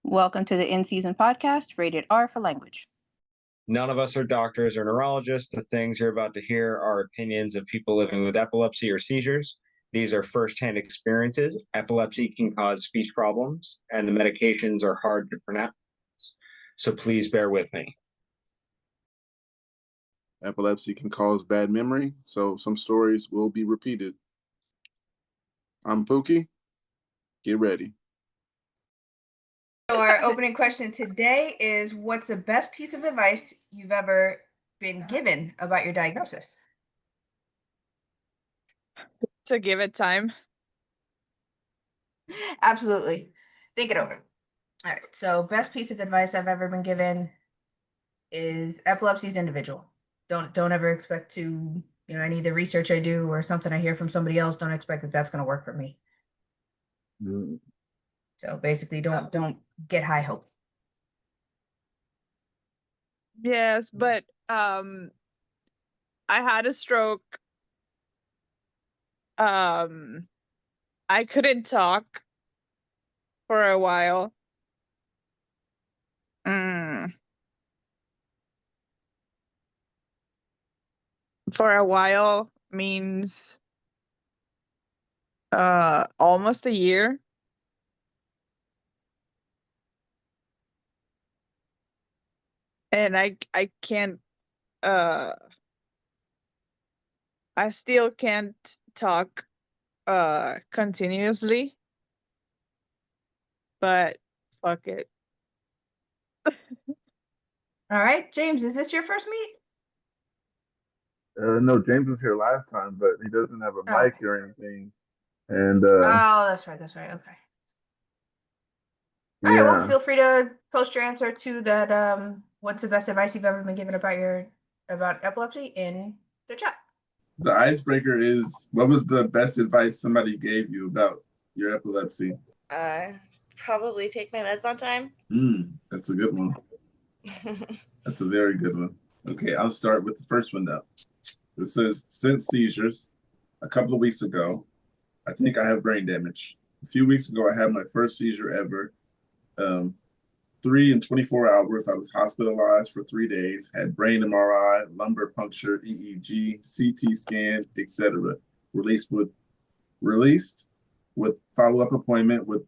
Welcome to the In Season podcast, rated R for language. None of us are doctors or neurologists. The things you're about to hear are opinions of people living with epilepsy or seizures. These are firsthand experiences. Epilepsy can cause speech problems, and the medications are hard to pronounce. So please bear with me. Epilepsy can cause bad memory, so some stories will be repeated. I'm Pookie. Get ready. So our opening question today is, what's the best piece of advice you've ever been given about your diagnosis? To give it time. Absolutely. Think it over. All right. So best piece of advice I've ever been given is epilepsy is individual. Don't ever expect to, any of the research I do or something I hear from somebody else, don't expect that that's going to work for me. So basically don't get high hope. Yes, but I had a stroke. I couldn't talk for a while. For a while means almost a year. And I can't I still can't talk continuously. But fuck it. All right, James, is this your first meet? No, James was here last time, but he doesn't have a mic or anything. And oh, that's right. Okay. All right, well, yeah, feel free to post your answer to that. What's the best advice you've ever been given about epilepsy in the chat? the icebreaker is, what was the best advice somebody gave you about your epilepsy? Probably take my meds on time. That's a good one. That's a very good one. Okay, I'll start with the first one now. It says, since seizures a couple of weeks ago, I think I have brain damage. A few weeks ago, I had my first seizure ever. 3 and 24 hours, I was hospitalized for 3 days, had brain MRI, lumbar puncture, EEG, CT scan, etc. Released with follow-up appointment with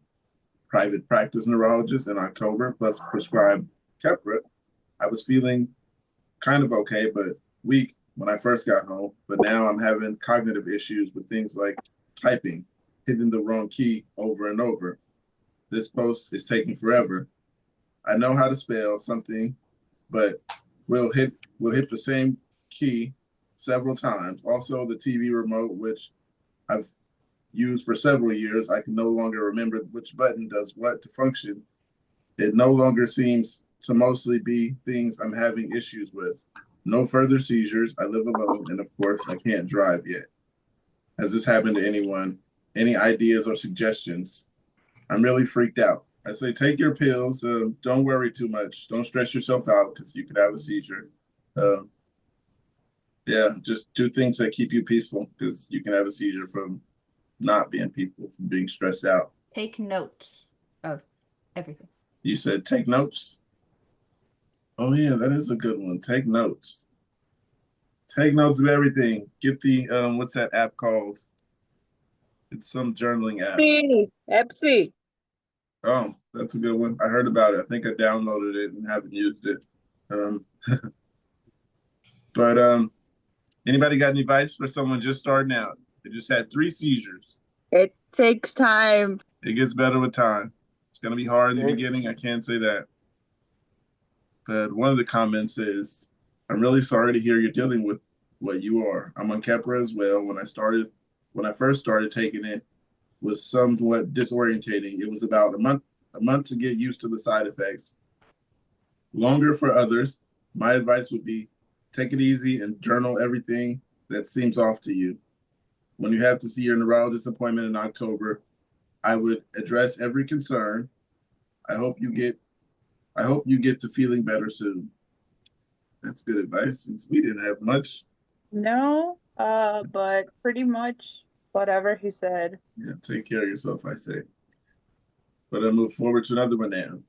private practice neurologist in October, plus prescribed Keppra. I was feeling kind of okay, but weak when I first got home. But now I'm having cognitive issues with things like typing, hitting the wrong key over and over. This post is taking forever. I know how to spell something, but we'll hit the same key several times. Also, the TV remote, which I've used for several years, I can no longer remember which button does what to function. It no longer seems to mostly be things I'm having issues with. No further seizures. I live alone, and of course, I can't drive yet. Has this happened to anyone? Any ideas or suggestions? I'm really freaked out. I say, take your pills. Don't worry too much. Don't stress yourself out because you could have a seizure. Just do things that keep you peaceful because you can have a seizure from not being peaceful, from being stressed out. Take notes of everything. You said take notes? Oh, yeah, that is a good one. Take notes. Take notes of everything. Get the, what's that app called? It's some journaling app. Epilepsy. Oh, that's a good one. I heard about it. I think I downloaded it and haven't used it. But anybody got any advice for someone just starting out? They just had 3 seizures. It takes time. It gets better with time. It's going to be hard in the beginning. I can't say that. But one of the comments is, I'm really sorry to hear you're dealing with what you are. I'm on Keppra as well. When I first started taking it, was somewhat disorientating. It was about a month to get used to the side effects. Longer for others. My advice would be take it easy and journal everything that seems off to you. When you have to see your neurologist appointment in October, I would address every concern. I hope you get to feeling better soon. That's good advice since we didn't have much. No, but pretty much whatever he said. Yeah, take care of yourself, I say. But I move forward to another one now.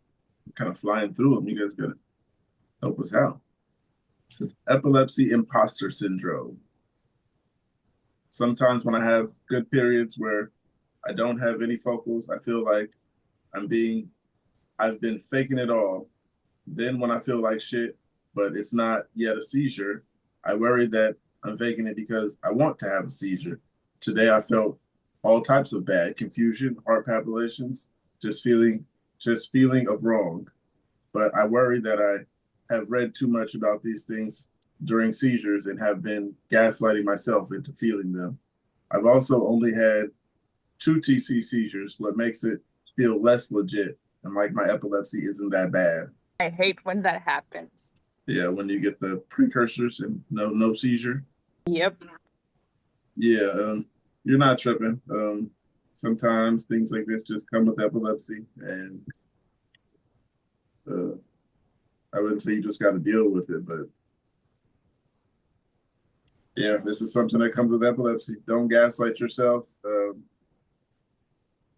kind of flying through them. You guys gotta help us out. It says epilepsy imposter syndrome. Sometimes when I have good periods where I don't have any focals, I feel like I've been faking it all. Then when I feel like shit, but it's not yet a seizure, I worry that I'm faking it because I want to have a seizure. Today I felt all types of bad, confusion, heart palpitations, just feeling of wrong. But I worry that I have read too much about these things during seizures and have been gaslighting myself into feeling them. I've also only had 2 TC seizures, what makes it feel less legit and like my epilepsy isn't that bad. I hate when that happens. Yeah, when you get the precursors and no seizure. Yep. Yeah, you're not tripping. Sometimes things like this just come with epilepsy, and I wouldn't say you just got to deal with it, but yeah, this is something that comes with epilepsy. Don't gaslight yourself. I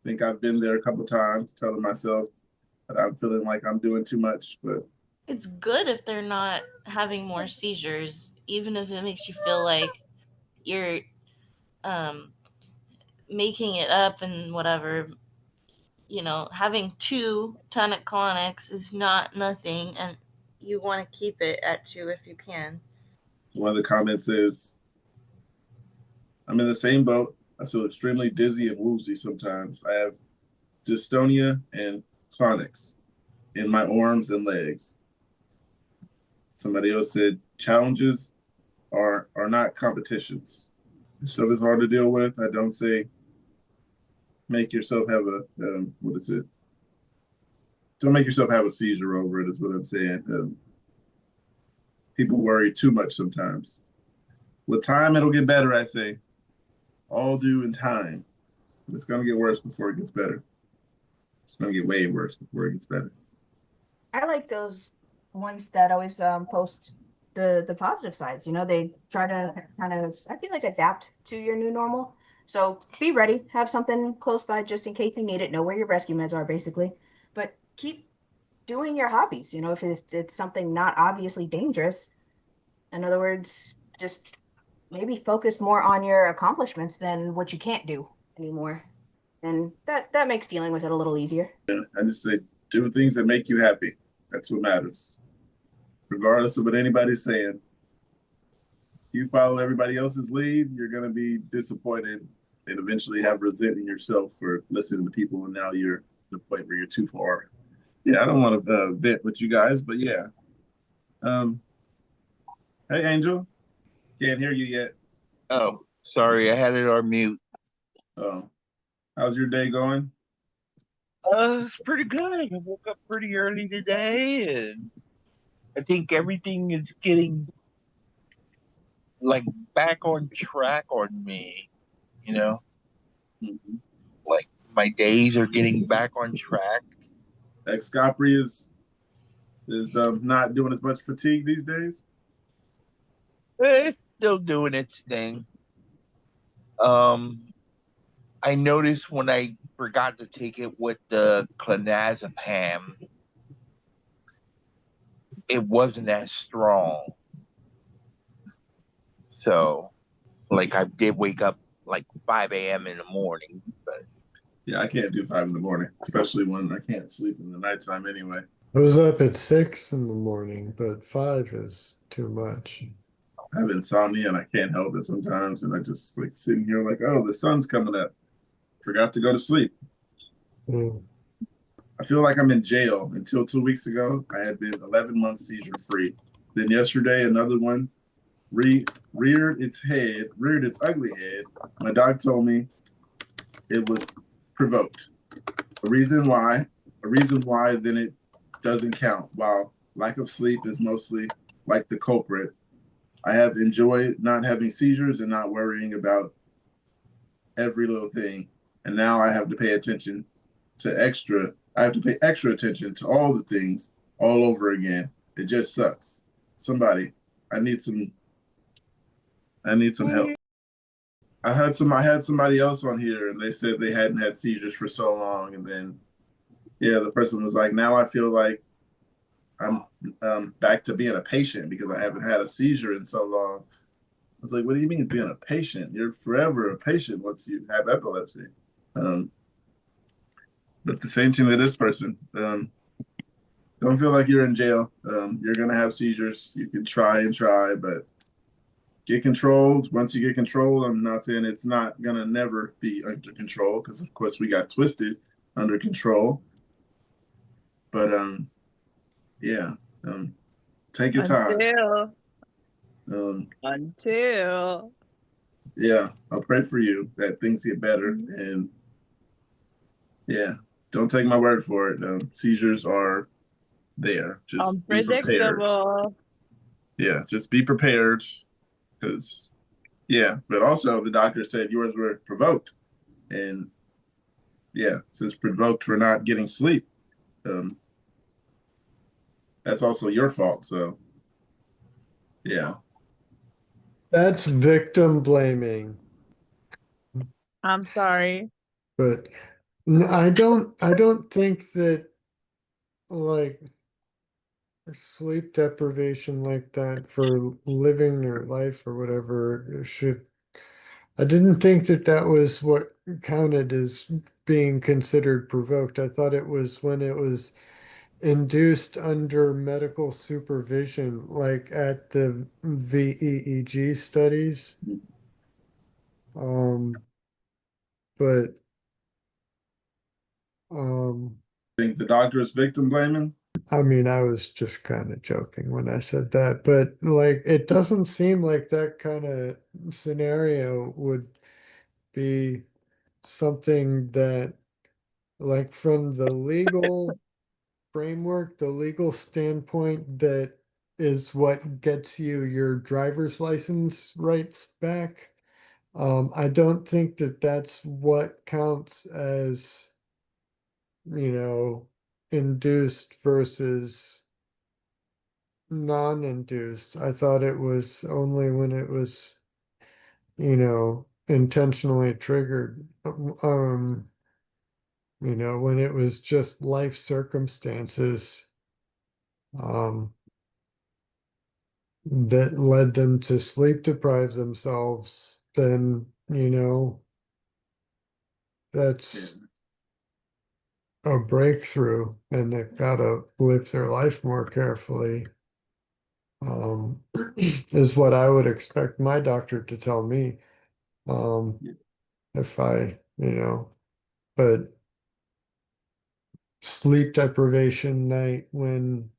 think I've been there a couple times, telling myself that I'm feeling like I'm doing too much, but It's good if they're not having more seizures, even if it makes you feel like you're making it up and whatever. Having 2 tonic-clonics is not nothing, and you want to keep it at 2 if you can. one of the comments is, I'm in the same boat. I feel extremely dizzy and woozy sometimes. I have dystonia and clonics in my arms and legs. Somebody else said challenges are not competitions. Stuff is hard to deal with. I don't say make yourself have a what is it? Don't make yourself have a seizure over it. Is what I'm saying. People worry too much sometimes. With time, it'll get better. I say, all due in time. It's gonna get worse before it gets better. It's gonna get way worse before it gets better. I like those ones that always post the positive sides. They try to kind of, I feel like, adapt to your new normal. So be ready, have something close by just in case you need it. Know where your rescue meds are, basically. But keep doing your hobbies. If it's something not obviously dangerous. In other words, just maybe focus more on your accomplishments than what you can't do anymore. And that makes dealing with it a little easier. I just say do things that make you happy. That's what matters. Regardless of what anybody's saying. You follow everybody else's lead, you're gonna be disappointed and eventually have resentment yourself for listening to people, and now you're at the point where you're too far. Yeah, I don't want to vent with you guys, but yeah. Hey, Angel, can't hear you yet. Oh, sorry, I had it on mute. Oh, how's your day going? It's pretty good. I woke up pretty early today, and I think everything is getting like back on track on me. You know, Mm-hmm. like my days are getting back on track. Excopri is not doing as much fatigue these days. It's still doing its thing. Um, I noticed when I forgot to take it with the clonazepam, it wasn't as strong. So, like, I did wake up like 5 a.m. in the morning, but Yeah, I can't do 5 in the morning, especially when I can't sleep in the nighttime anyway. I was up at 6 in the morning, but 5 is too much. I have insomnia and I can't help it sometimes, and I just like sitting here like, oh, the sun's coming up. Forgot to go to sleep. Mm. I feel like I'm in jail. Until 2 weeks ago, I had been 11 months seizure free. Then yesterday, another one reared its ugly head. My doc told me it was provoked. A reason why, then it doesn't count. While lack of sleep is mostly like the culprit, I have enjoyed not having seizures and not worrying about every little thing. And now I have to pay attention to extra attention to all the things all over again. It just sucks. Somebody, I need some help. I had somebody else on here and they said they hadn't had seizures for so long, and then Yeah, the person was like, now I feel like I'm back to being a patient because I haven't had a seizure in so long. I was like, what do you mean being a patient? You're forever a patient once you have epilepsy. Um, but the same thing to this person. Don't feel like you're in jail. You're gonna have seizures. You can try and try, but get controlled. Once you get controlled, I'm not saying it's not gonna never be under control, because of course we got twisted under control. But yeah, take your time. Um, Until. yeah, I'll pray for you that things get better. And yeah, don't take my word for it. Seizures are there. Just be prepared. Unpredictable. Yeah, just be prepared. Because yeah, but also the doctor said yours were provoked, and yeah, since provoked for not getting sleep, um, that's also your fault. So yeah, That's victim blaming. I'm sorry. But I don't think that like sleep deprivation like that for living their life or whatever should. I didn't think that that was what counted as being considered provoked. I thought it was when it was induced under medical supervision, like at the VEEG studies. Um, but I think the doctor is victim blaming. I mean, I was just kind of joking when I said that, but like, it doesn't seem like that kind of scenario would be something that, like, from the legal framework, the legal standpoint, that is what gets you your driver's license rights back. I don't think that that's what counts as, induced versus non-induced. I thought it was only when it was, intentionally triggered. When it was just life circumstances, um, that led them to sleep deprive themselves, then, that's a breakthrough and they've got to live their life more carefully. Is what I would expect my doctor to tell me. Um, if but sleep deprivation night when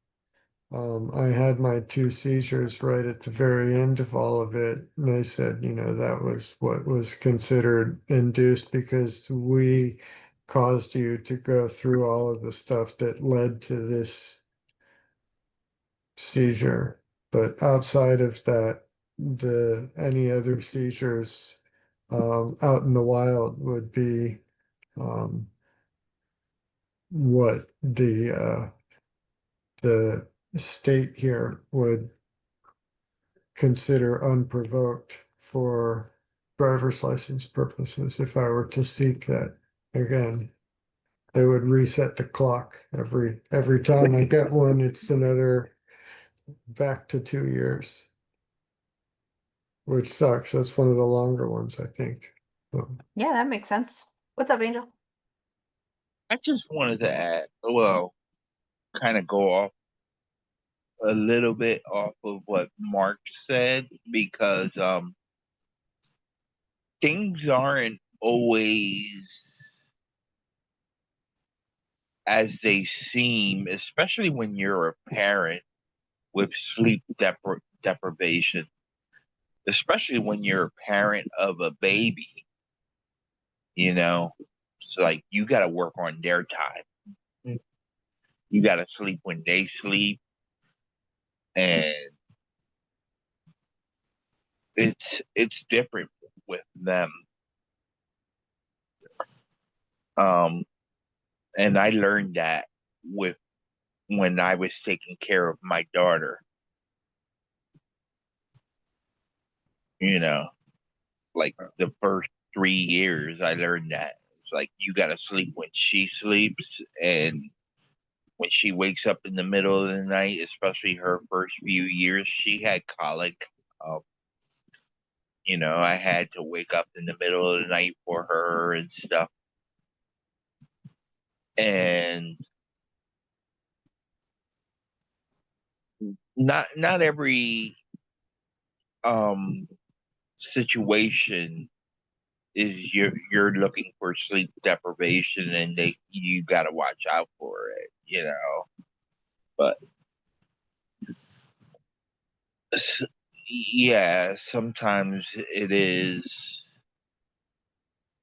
I had my two seizures right at the very end of all of it, and they said, that was what was considered induced because we caused you to go through all of the stuff that led to this seizure. But outside of that, any other seizures out in the wild would be um, what the state here would consider unprovoked for driver's license purposes. If I were to seek that again, they would reset the clock every time I get one. It's another back to 2 years, which sucks. That's one of the longer ones, I think. Yeah, that makes sense. What's up, Angel? I just wanted to add, well, kind of go off a little bit off of what Mark said because things aren't always as they seem, especially when you're a parent with sleep deprivation, especially when you're a parent of a baby, it's like you got to work on their time. You got to sleep when they sleep, and it's different with them. Um, and I learned that with when I was taking care of my daughter. You know, like the first 3 years, I learned that. it's like you got to sleep when she sleeps, and when she wakes up in the middle of the night, especially her first few years, she had colic. Um, I had to wake up in the middle of the night for her and stuff. And not every situation is you're looking for sleep deprivation, and you got to watch out for it. But yeah, sometimes it is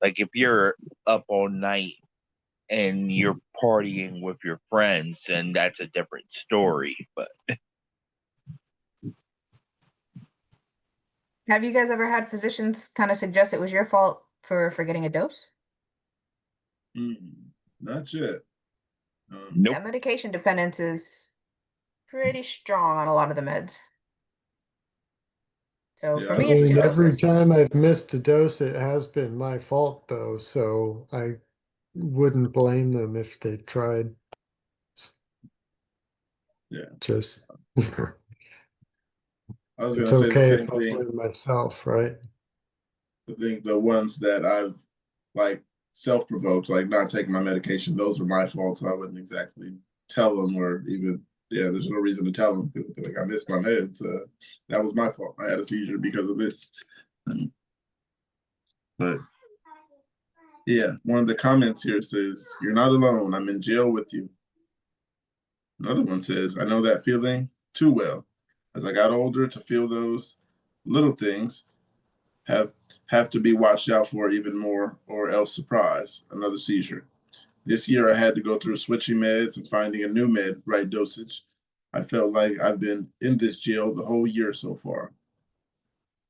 like if you're up all night and you're partying with your friends, and that's a different story. But Have you guys ever had physicians kind of suggest it was your fault for getting a dose? Not yet. nope. That medication dependence is pretty strong on a lot of the meds. So Yeah, for I me, it's don't two think Every doses. time I've missed a dose, it has been my fault though, so I wouldn't blame them if they tried. Yeah. Just I was it's gonna say the okay if same I thing. blame myself, right? I think the ones that I've like self-provoked, like not taking my medication, those were my fault. So I wouldn't exactly tell them, or even there's no reason to tell them because like I missed my meds. That was my fault. I had a seizure because of this. But yeah, one of the comments here says, "You're not alone. I'm in jail with you." Another one says, "I know that feeling too well. As I got older, to feel those little things have have to be watched out for even more, or else surprise another seizure. This year I had to go through switching meds and finding a new med right dosage. I felt like I've been in this jail the whole year so far."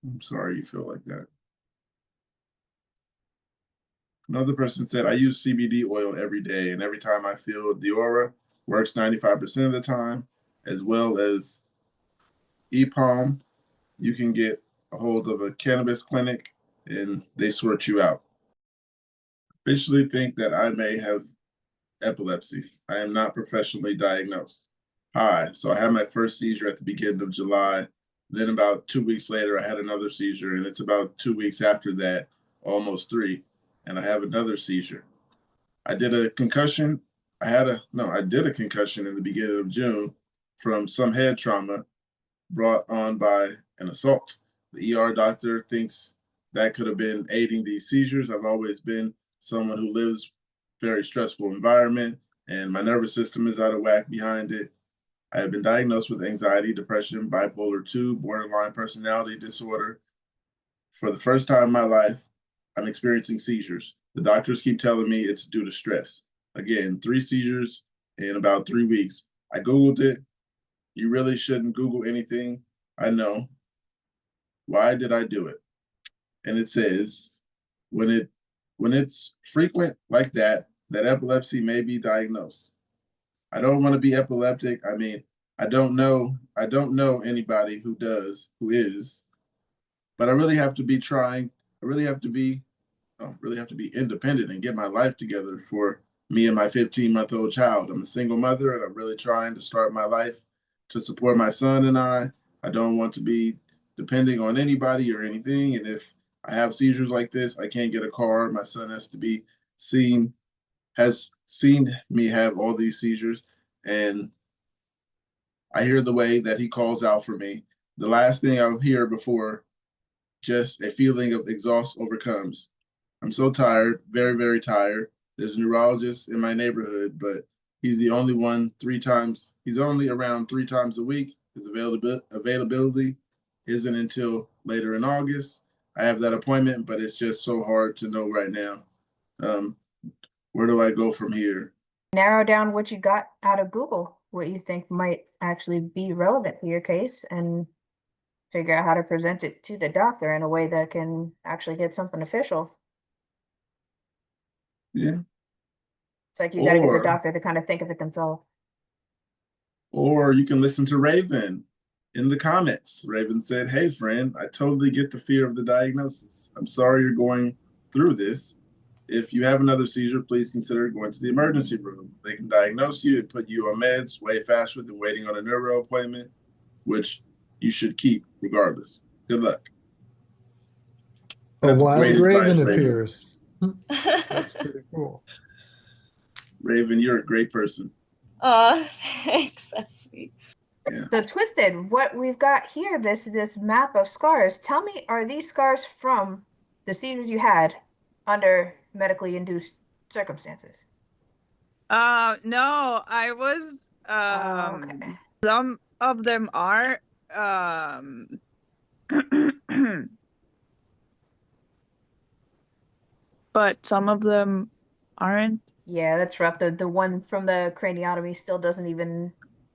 I'm sorry you feel like that. Another person said, "I use CBD oil every day, and every time I feel the aura, works 95% of the time, as well as EPAM. You can get a hold of a cannabis clinic and they sort you out. Officially think that I may have epilepsy. I am not professionally diagnosed. Hi, so I had my first seizure at the beginning of July. Then about 2 weeks later, I had another seizure, and it's about 2 weeks after that, almost three, and I have another seizure. I did a concussion. I did a concussion in the beginning of June from some head trauma brought on by an assault. The ER doctor thinks that could have been aiding these seizures. I've always been someone who lives very stressful environment, and my nervous system is out of whack behind it. I have been diagnosed with anxiety, depression, bipolar 2, borderline personality disorder. For the first time in my life, I'm experiencing seizures. The doctors keep telling me it's due to stress. Again, 3 seizures in about 3 weeks. I Googled it. You really shouldn't Google anything. I know. Why did I do it? And it says when it's frequent like that, that epilepsy may be diagnosed. I don't want to be epileptic. I mean, I don't know anybody who is, but I really have to be trying. I really have to be really have to be independent and get my life together for me and my 15-month-old child. I'm a single mother and I'm really trying to start my life to support my son and I. I don't want to be depending on anybody or anything. And if I have seizures like this, I can't get a car. My son has seen me have all these seizures. And I hear the way that he calls out for me. The last thing I'll hear before just a feeling of exhaust overcomes. I'm so tired, very, very tired. There's a neurologist in my neighborhood, but he's the only one he's only around 3 times a week. His availability isn't until later in August. I have that appointment, but it's just so hard to know right now. Where do I go from here? Narrow down what you got out of Google, what you think might actually be relevant to your case, and figure out how to present it to the doctor in a way that can actually get something official. Yeah. It's like you got to get the Or doctor to kind of think of it themselves. or you can listen to Raven in the comments. Raven said, "Hey friend, I totally get the fear of the diagnosis. I'm sorry you're going through this. If you have another seizure, please consider going to the emergency room. They can diagnose you and put you on meds way faster than waiting on a neuro appointment, which you should keep regardless. Good luck. A That's wild great raven advice, Raven. appears. That's pretty cool. Raven, you're a great person. Oh, thanks. That's sweet. Yeah. So Twisted, what we've got here, this map of scars. Tell me, are these scars from the seizures you had under medically induced circumstances? No, I was Okay. some of them are um but some of them aren't. Yeah, that's rough. The one from the craniotomy still doesn't even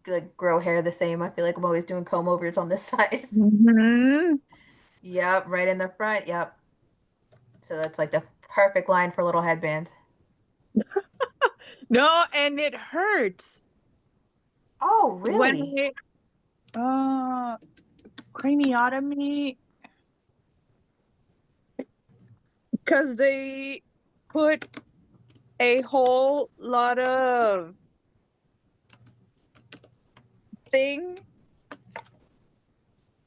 like grow hair the same. I feel like I'm always doing comb overs on this side. Mhm. Yep, right in the front. Yep. So that's like the perfect line for a little headband. No, and it hurts Oh, when really? craniotomy, because they put a whole lot of thing.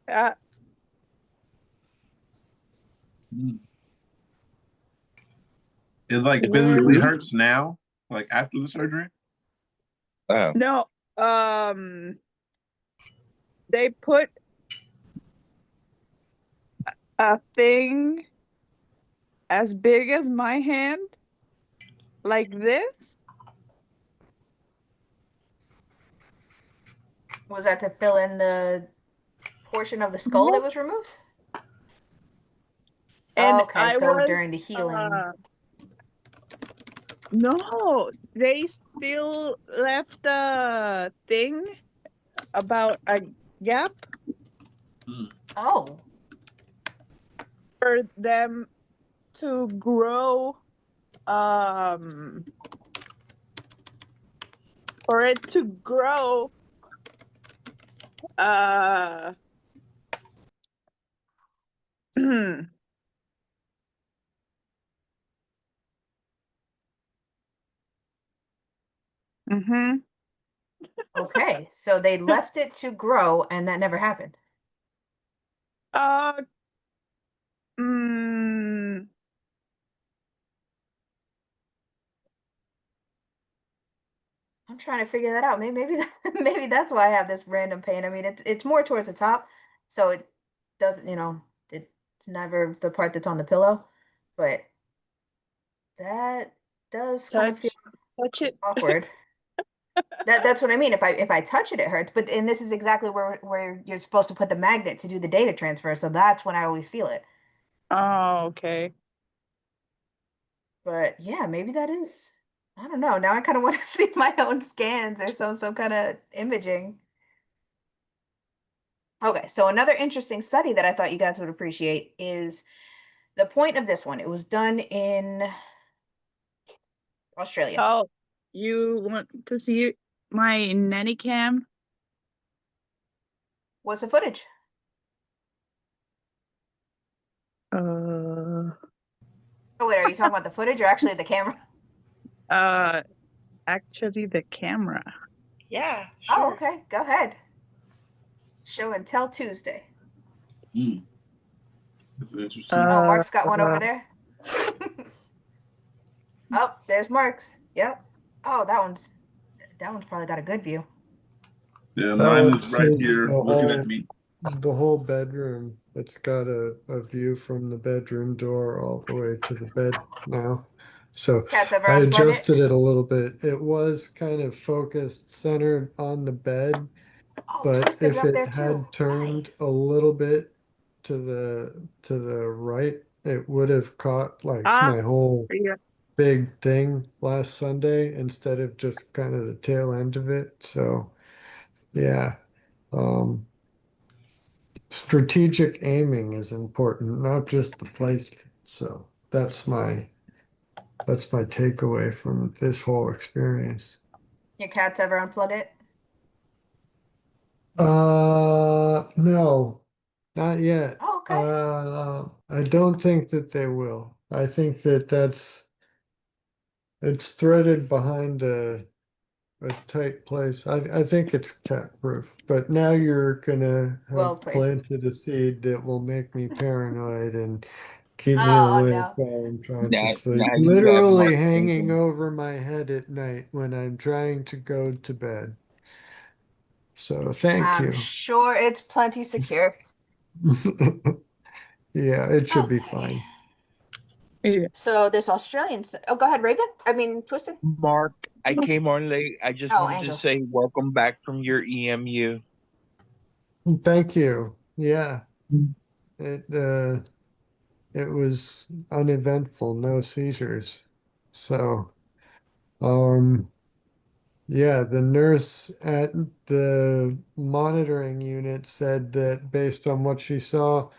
Uh, It like where physically hurts now, like after the surgery. Oh, no, they put a thing as big as my hand, like this. Was that to fill in the portion of the skull that was removed? And Okay, I so was during the healing. no, they still left a thing about a gap Oh, for them to grow, um for it to grow, uh mm-hmm. okay. So they left it to grow and that never happened. uh mm, I'm trying to figure that out. Maybe that's why I have this random pain. I mean, it's more towards the top, so it doesn't, it's never the part that's on the pillow, but that does kind of feel touch it. awkward. That's what I mean. If I touch it, it hurts. But and this is exactly where you're supposed to put the magnet to do the data transfer. So that's when I always feel it. Oh, okay. But yeah, maybe that is. I don't know. Now I kind of want to see my own scans or some kind of imaging. Okay, so another interesting study that I thought you guys would appreciate is the point of this one. It was done in Australia. Oh, you want to see my nanny cam? What's the footage? Uh, Oh wait, are you talking about the footage or actually the camera? uh, actually, the camera. Yeah, Oh, sure. okay. Go ahead. Show and tell Tuesday. That's interesting. Oh, Mark's got one over there. Oh, there's Mark's. Yep. Oh, that one's probably got a good view. Yeah, mine is This right is here looking at me. the whole bedroom. It's got a view from the bedroom door all the way to the bed now. So Cats ever I unplug it? adjusted it a little bit. It was kind of focused centered on the bed, Oh, but Twisted if up it there too. had turned Nice. a little bit to the right, it would have caught like Ah, my whole yeah. big thing last Sunday instead of just kind of the tail end of it. So yeah. Um, strategic aiming is important, not just the placement. So that's my takeaway from this whole experience. Your cats ever unplug it? No, not yet. Oh, okay. I don't think that they will. I think that that's It's threaded behind a tight place. I think it's cat proof, but now you're gonna Well have placed. planted a seed that will make me paranoid and keep me Oh awake no. while I'm trying to Now, sleep. now you have Literally Mark hanging thinking, over my head at night when I'm trying to go to bed. So thank I'm you. sure it's plenty secure. Yeah, it should be Okay. fine. Yeah. So this Australian. Oh, go ahead, Raven. I mean, Twisted. Mark, I came on late. I just Oh, wanted to Angel. say welcome back from your EMU. Thank you. Yeah, it it was uneventful, no seizures. So, yeah, the nurse at the monitoring unit said that based on what she saw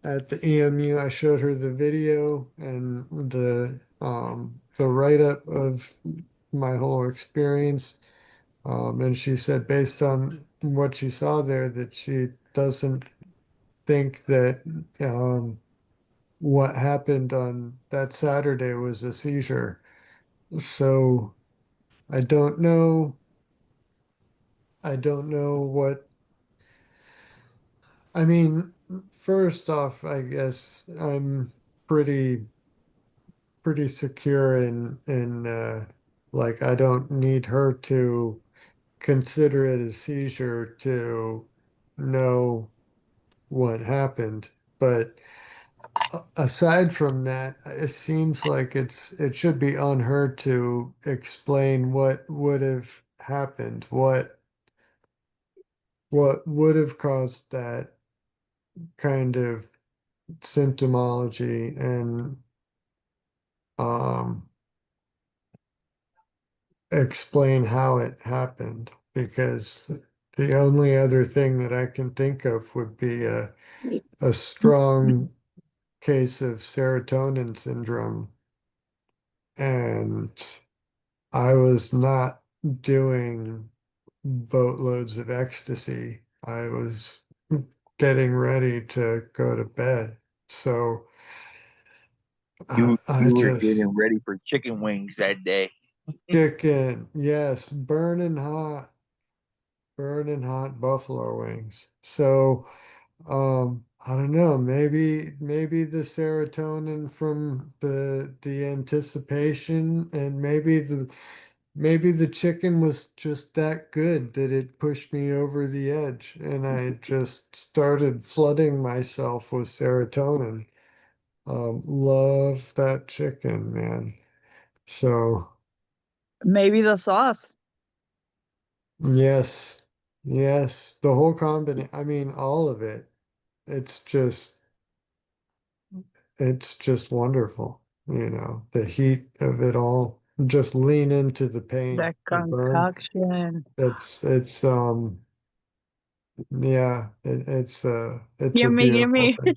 at the EMU, I showed her the video and the write-up of my whole experience. And she said based on what she saw there that she doesn't think that what happened on that Saturday was a seizure. So I don't know. I don't know what I mean, first off, I guess I'm pretty pretty secure in like I don't need her to consider it a seizure to know what happened. But aside from that, it seems like it should be on her to explain what would have happened, what would have caused that kind of symptomology and um explain how it happened because the only other thing that I can think of would be a strong case of serotonin syndrome. And I was not doing boatloads of ecstasy. I was getting ready to go to bed. So I You were just getting ready for chicken wings that day. chicken, yes, burning hot buffalo wings. So I don't know, maybe the serotonin from the anticipation and maybe the chicken was just that good that it pushed me over the edge and I just started flooding myself with serotonin. Love that chicken, man. So Maybe the sauce. yes, yes, the whole combination, I mean, all of it. It's just, it's just wonderful, the heat of it all. Just lean into the pain, That the burn. concoction. Yeah, it's a Gimme, beautiful gimme. thing.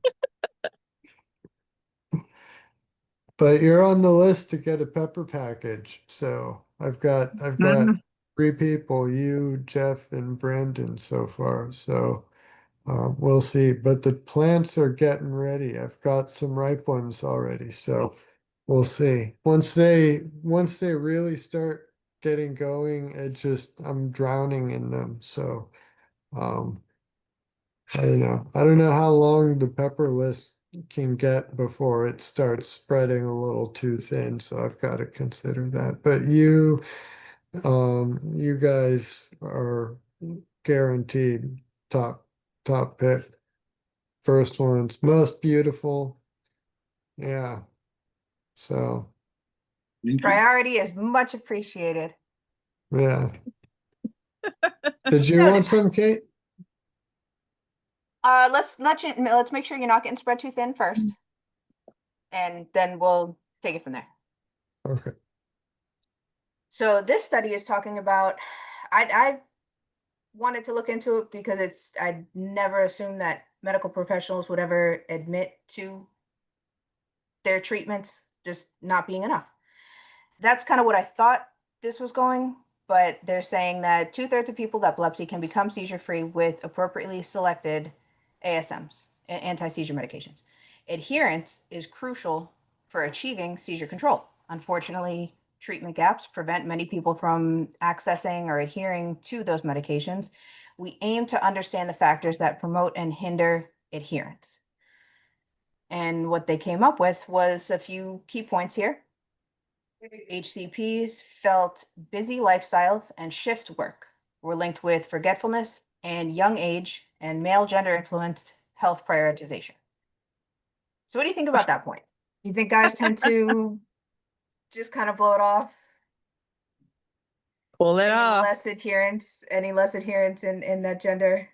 But you're on the list to get a pepper package. So I've got Mhm. 3 people, you, Jeff, and Brandon so far. So we'll see. But the plants are getting ready. I've got some ripe ones already. So we'll see. Once they really start getting going, I'm drowning in them. So um I don't know. I don't know how long the pepper list can get before it starts spreading a little too thin, so I've got to consider that. But you guys are guaranteed top top pick. First ones, most beautiful. Yeah. So Thank you. Priority is much appreciated. yeah. Did you Noted. want some, Kate? Let's make sure you're not getting spread too thin first, and then we'll take it from there. Okay. So this study is talking about. I wanted to look into it because I never assumed that medical professionals would ever admit to their treatments just not being enough. That's kind of what I thought this was going, but they're saying that 2/3 of people with epilepsy can become seizure free with appropriately selected ASMs, anti seizure medications. Adherence is crucial for achieving seizure control. Unfortunately, treatment gaps prevent many people from accessing or adhering to those medications, we aim to understand the factors that promote and hinder adherence. And what they came up with was a few key points here. HCPs felt busy lifestyles and shift work were linked with forgetfulness and young age and male gender influenced health prioritization. So what do you think about that point? You think guys tend to just kind of blow it off? Pull it off. Any less adherence in that gender?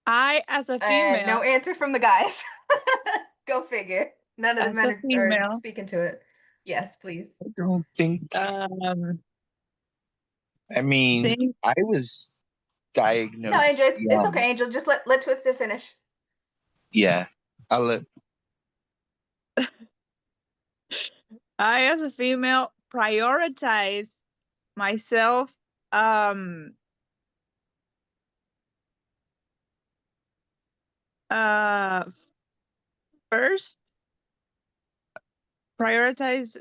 I, as a female, No answer from the guys. Go figure. None of the as men a are female, speaking to it. Yes, please. I don't think. I mean, think I was No, diagnosed Angel, it's young. okay, Angel. Just let Twisted finish. Yeah, I'll let. I, as a female, prioritize myself uh first. Prioritize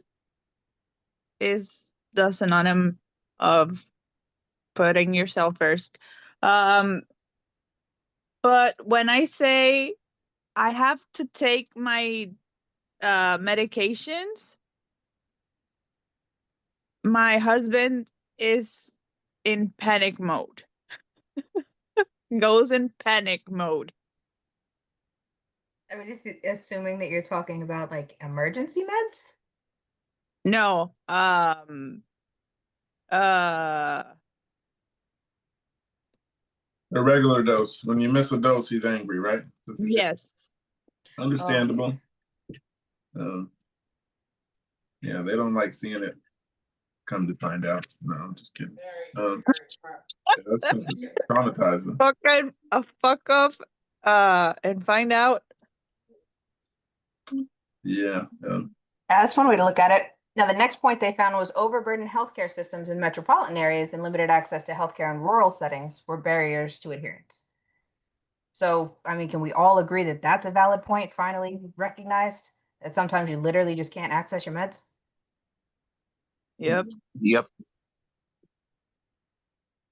is the synonym of putting yourself first. But when I say I have to take my medications, my husband is in panic mode. Goes in panic mode. I mean, just assuming that you're talking about like emergency meds. No, uh A regular dose. When you miss a dose, he's angry, right? yes. Understandable. Yeah, they don't like seeing it. Come to find out. No, I'm just kidding. Yeah, that's it's traumatizing. Fuck off and find out. Yeah. That's one way to look at it. Now, the next point they found was overburdened healthcare systems in metropolitan areas and limited access to healthcare in rural settings were barriers to adherence. So, I mean, can we all agree that that's a valid point, finally recognized, that sometimes you literally just can't access your meds? Yep. Yep.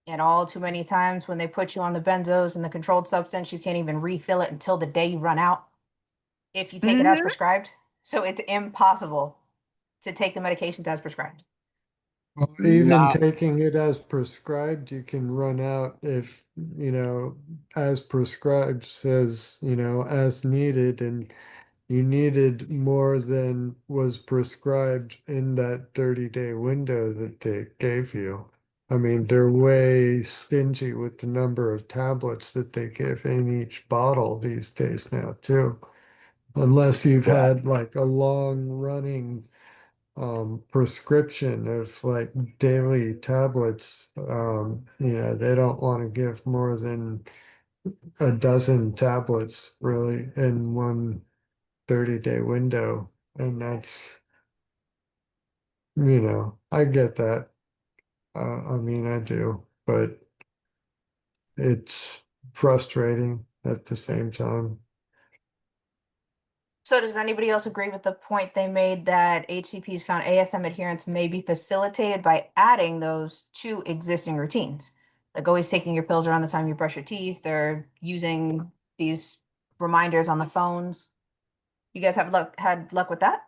And all too many times when they put you on the benzos and the controlled substance, you can't even refill it until the day you run out if you take it as Mm-hmm. prescribed. So it's impossible to take the medications as prescribed. Well, even Not. taking it as prescribed, you can run out if, as prescribed says, as needed, and you needed more than was prescribed in that 30-day window that they gave you. I mean, they're way stingy with the number of tablets that they give in each bottle these days now, too. Unless you've Yeah. had like a long running prescription of like daily tablets, they don't want to give more than a dozen tablets really in one 30-day window. And that's, I get that. I mean, I do, but it's frustrating at the same time. So does anybody else agree with the point they made that HCPs found ASM adherence may be facilitated by adding those to existing routines? Like always taking your pills around the time you brush your teeth or using these reminders on the phones. You guys have had luck with that?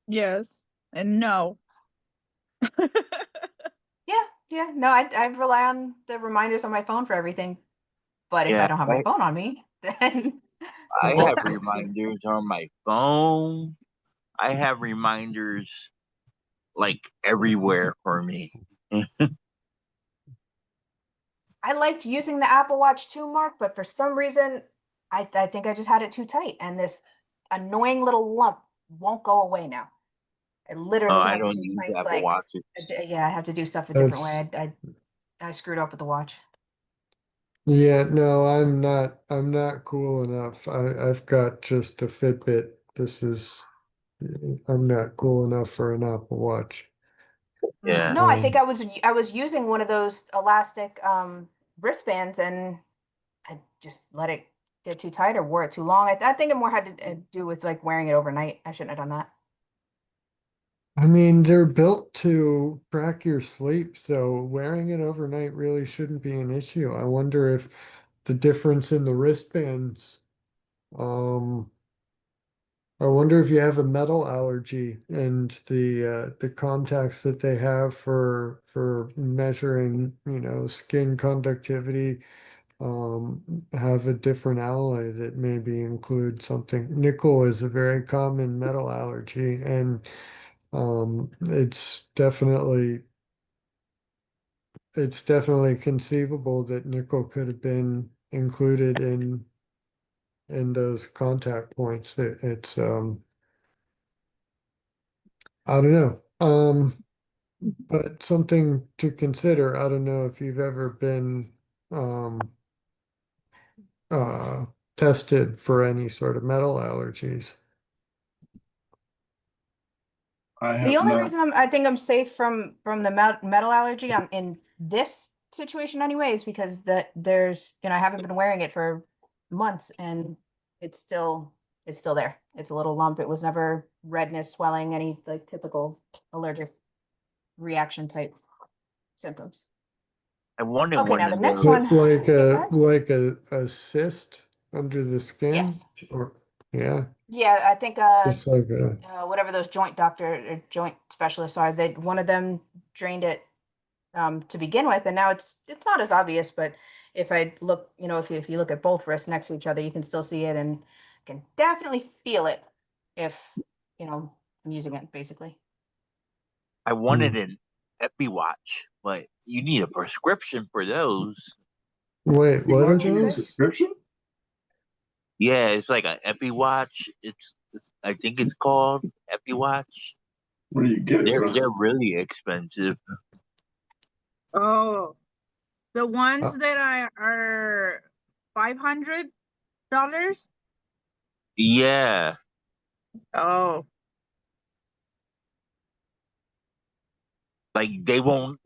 Yes. And no. Yeah. No, I rely on the reminders on my phone for everything. But if I Yeah. don't have my phone on me, then I Well, have reminders on my phone. I have reminders like everywhere for me. I liked using the Apple Watch too, Mark, but for some reason, I think I just had it too tight, and this annoying little lump won't go away now. I Oh, literally I have to don't do use things Apple like, Watches. yeah, I have to do stuff a different that's way. I screwed up with the watch. Yeah, no, I'm not cool enough. I've got just a Fitbit. I'm not cool enough for an Apple Watch. Yeah. No, I think Um, I was using one of those elastic wristbands, and I just let it fit too tight or wore it too long. I think it more had to do with like wearing it overnight. I shouldn't have done that. I mean, they're built to track your sleep, so wearing it overnight really shouldn't be an issue. I wonder if the difference in the wristbands, um, I wonder if you have a metal allergy and the contacts that they have for measuring, skin conductivity, have a different alloy that maybe includes something. Nickel is a very common metal allergy, and it's definitely conceivable that nickel could have been included in those contact points. It's I don't know. But something to consider. I don't know if you've ever been um uh tested for any sort of metal allergies. I The have only not. reason I think I'm safe from the metal allergy, I'm in this situation anyway, is because there's, I haven't been wearing it for months and it's still there. It's a little lump. It was never redness, swelling, any like typical allergic reaction type symptoms. I wanted Okay, one now the of next Is those. one. it like Yeah, go a ahead. like a cyst under the skin? Yes. Or yeah, Yeah, I think just like a whatever those joint doctor or joint specialists are, that one of them drained it to begin with, and now it's not as obvious. But if I look, if you look at both wrists next to each other, you can still see it and can definitely feel it if I'm using it basically. I hmm. wanted an Epi watch, but you need a prescription for those. Wait, You what are watch you need a Okay. those? prescription? Yeah, it's like an Epi watch. It's I think it's called Epi watch. Where do you get it from? They're really expensive. Oh, the ones Uh, that are $500. Yeah, Oh, like they won't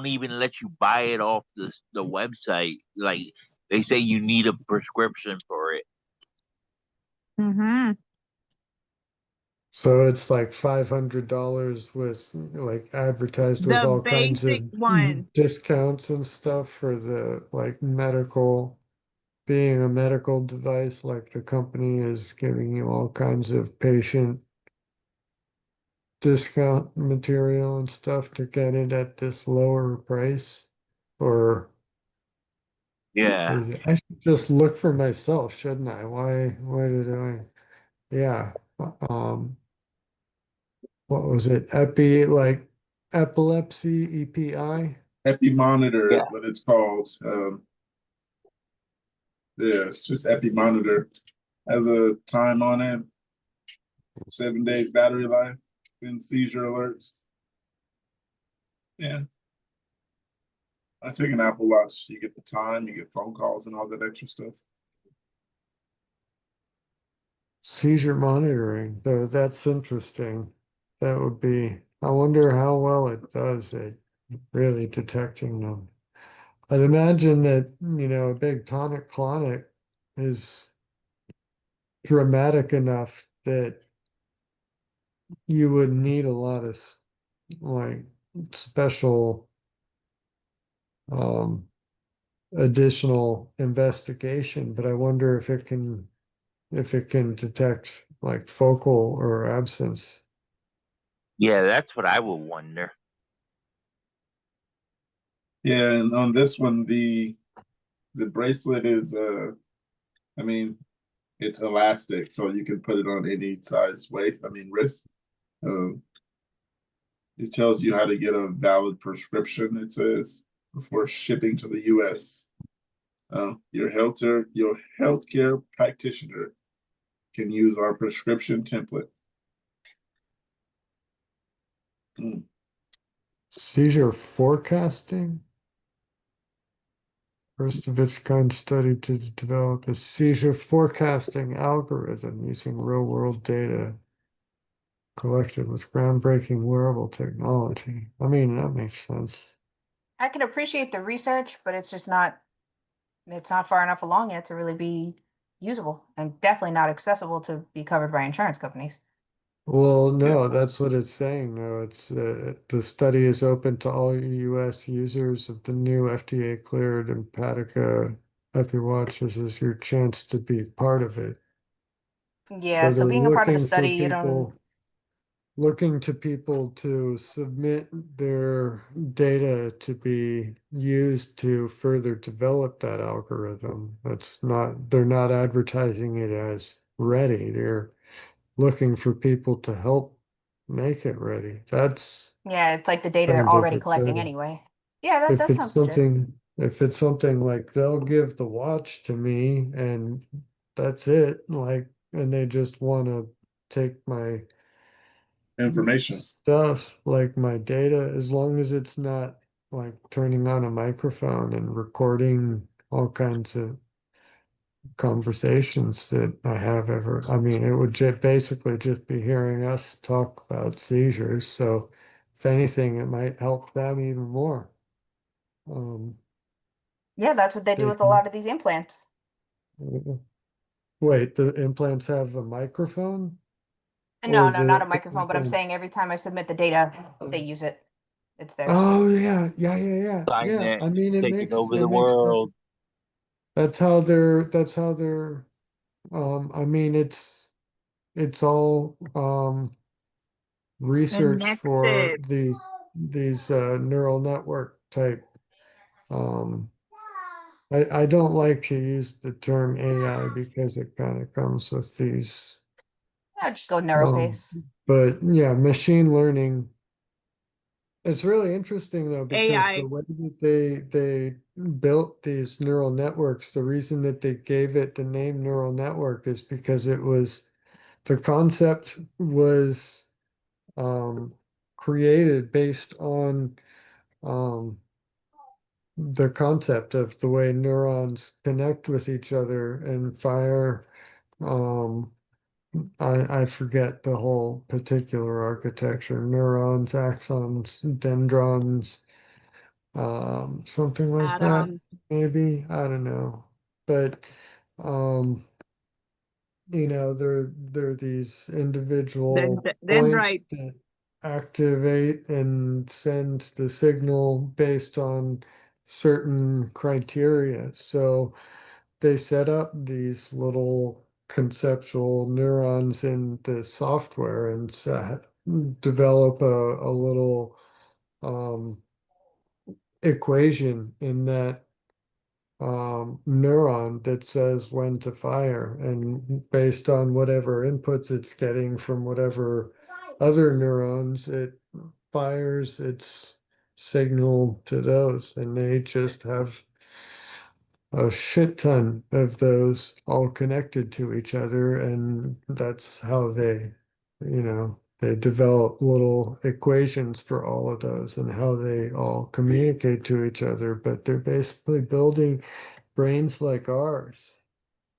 even let you buy it off the website. Like they say you need a prescription for it. mm-hmm. so it's like $500 with like advertised with The all kinds basic of one. discounts and stuff for the like medical, being a medical device, like the company is giving you all kinds of patient discount material and stuff to get it at this lower price. Or Yeah, I should just look for myself, shouldn't I? Why did I? Yeah. Um, what was it? Like epilepsy, EPI? Epi monitor, yeah, what it's called. Yeah, it's just Epi monitor. Has a time on it, 7 days battery life, and seizure alerts. Yeah, I take an Apple Watch. You get the time, you get phone calls, and all that extra stuff. Seizure monitoring, though that's interesting. That would be, I wonder how well it does at really detecting them. I'd imagine that, a big tonic clonic is dramatic enough that you would need a lot of like special um additional investigation, but I wonder if it can detect like focal or absence. yeah. That's what I would wonder. Yeah, and on this one, the bracelet is I mean, it's elastic, so you can put it on any size waist, wrist. Um, it tells you how to get a valid prescription, it says, before shipping to the US. Your healthcare practitioner can use our prescription template. Mm. Seizure forecasting? First of its kind study to develop a seizure forecasting algorithm using real world data collected with groundbreaking wearable technology. I mean, that makes sense. I can appreciate the research, but it's not far enough along yet to really be usable and definitely not accessible to be covered by insurance companies. Well, Yeah. no, that's what it's saying. No, it's the study is open to all U.S. users of the new FDA cleared Empatica EpiWatch. This is your chance to be part of it. Yeah, So so they're being a part of the study, you don't. looking to people to submit their data to be used to further develop that algorithm. They're not advertising it as ready. They're looking for people to help make it ready. That's Yeah, it's like the data they're kind of already collecting exciting. anyway. Yeah, that sounds legit. If it's something like they'll give the watch to me and that's it, like, and they just want to take my Information. stuff, like my data, as long as it's not like turning on a microphone and recording all kinds of conversations that I have ever. I mean, it would basically just be hearing us talk about seizures. So if anything, it might help them even more. Um, Yeah, that's what they do they with a can, lot of these implants. wait, the implants have a microphone or No, no, not a the microphone, but I'm implants? saying every time I submit the data, they use it. It's theirs. Oh yeah. Skynet I mean, is taking over it the makes perfect. world. That's how they're I mean it's all research for Connected. these neural network type um I don't like to use the term AI because it kind of comes with these Yeah, just go um NeuroPace. but yeah, machine learning. It's really interesting though because the AI. way that they built these neural networks, the reason that they gave it the name neural network is because it was the concept was um, created based on um, the concept of the way neurons connect with each other and fire. Um, I forget the whole particular architecture, neurons, axons, dendrons, something like that, Add-ons. maybe. I don't know. But um, there are these individual points Dendrites. that activate and send the signal based on certain criteria. So they set up these little conceptual neurons in the software and develop a little um, equation in that neuron that says when to fire, and based on whatever inputs it's getting from whatever other neurons, it fires its signal to those, and they just have a shit ton of those all connected to each other, and that's how they develop little equations for all of those and how they all communicate to each other, but they're basically building brains like ours.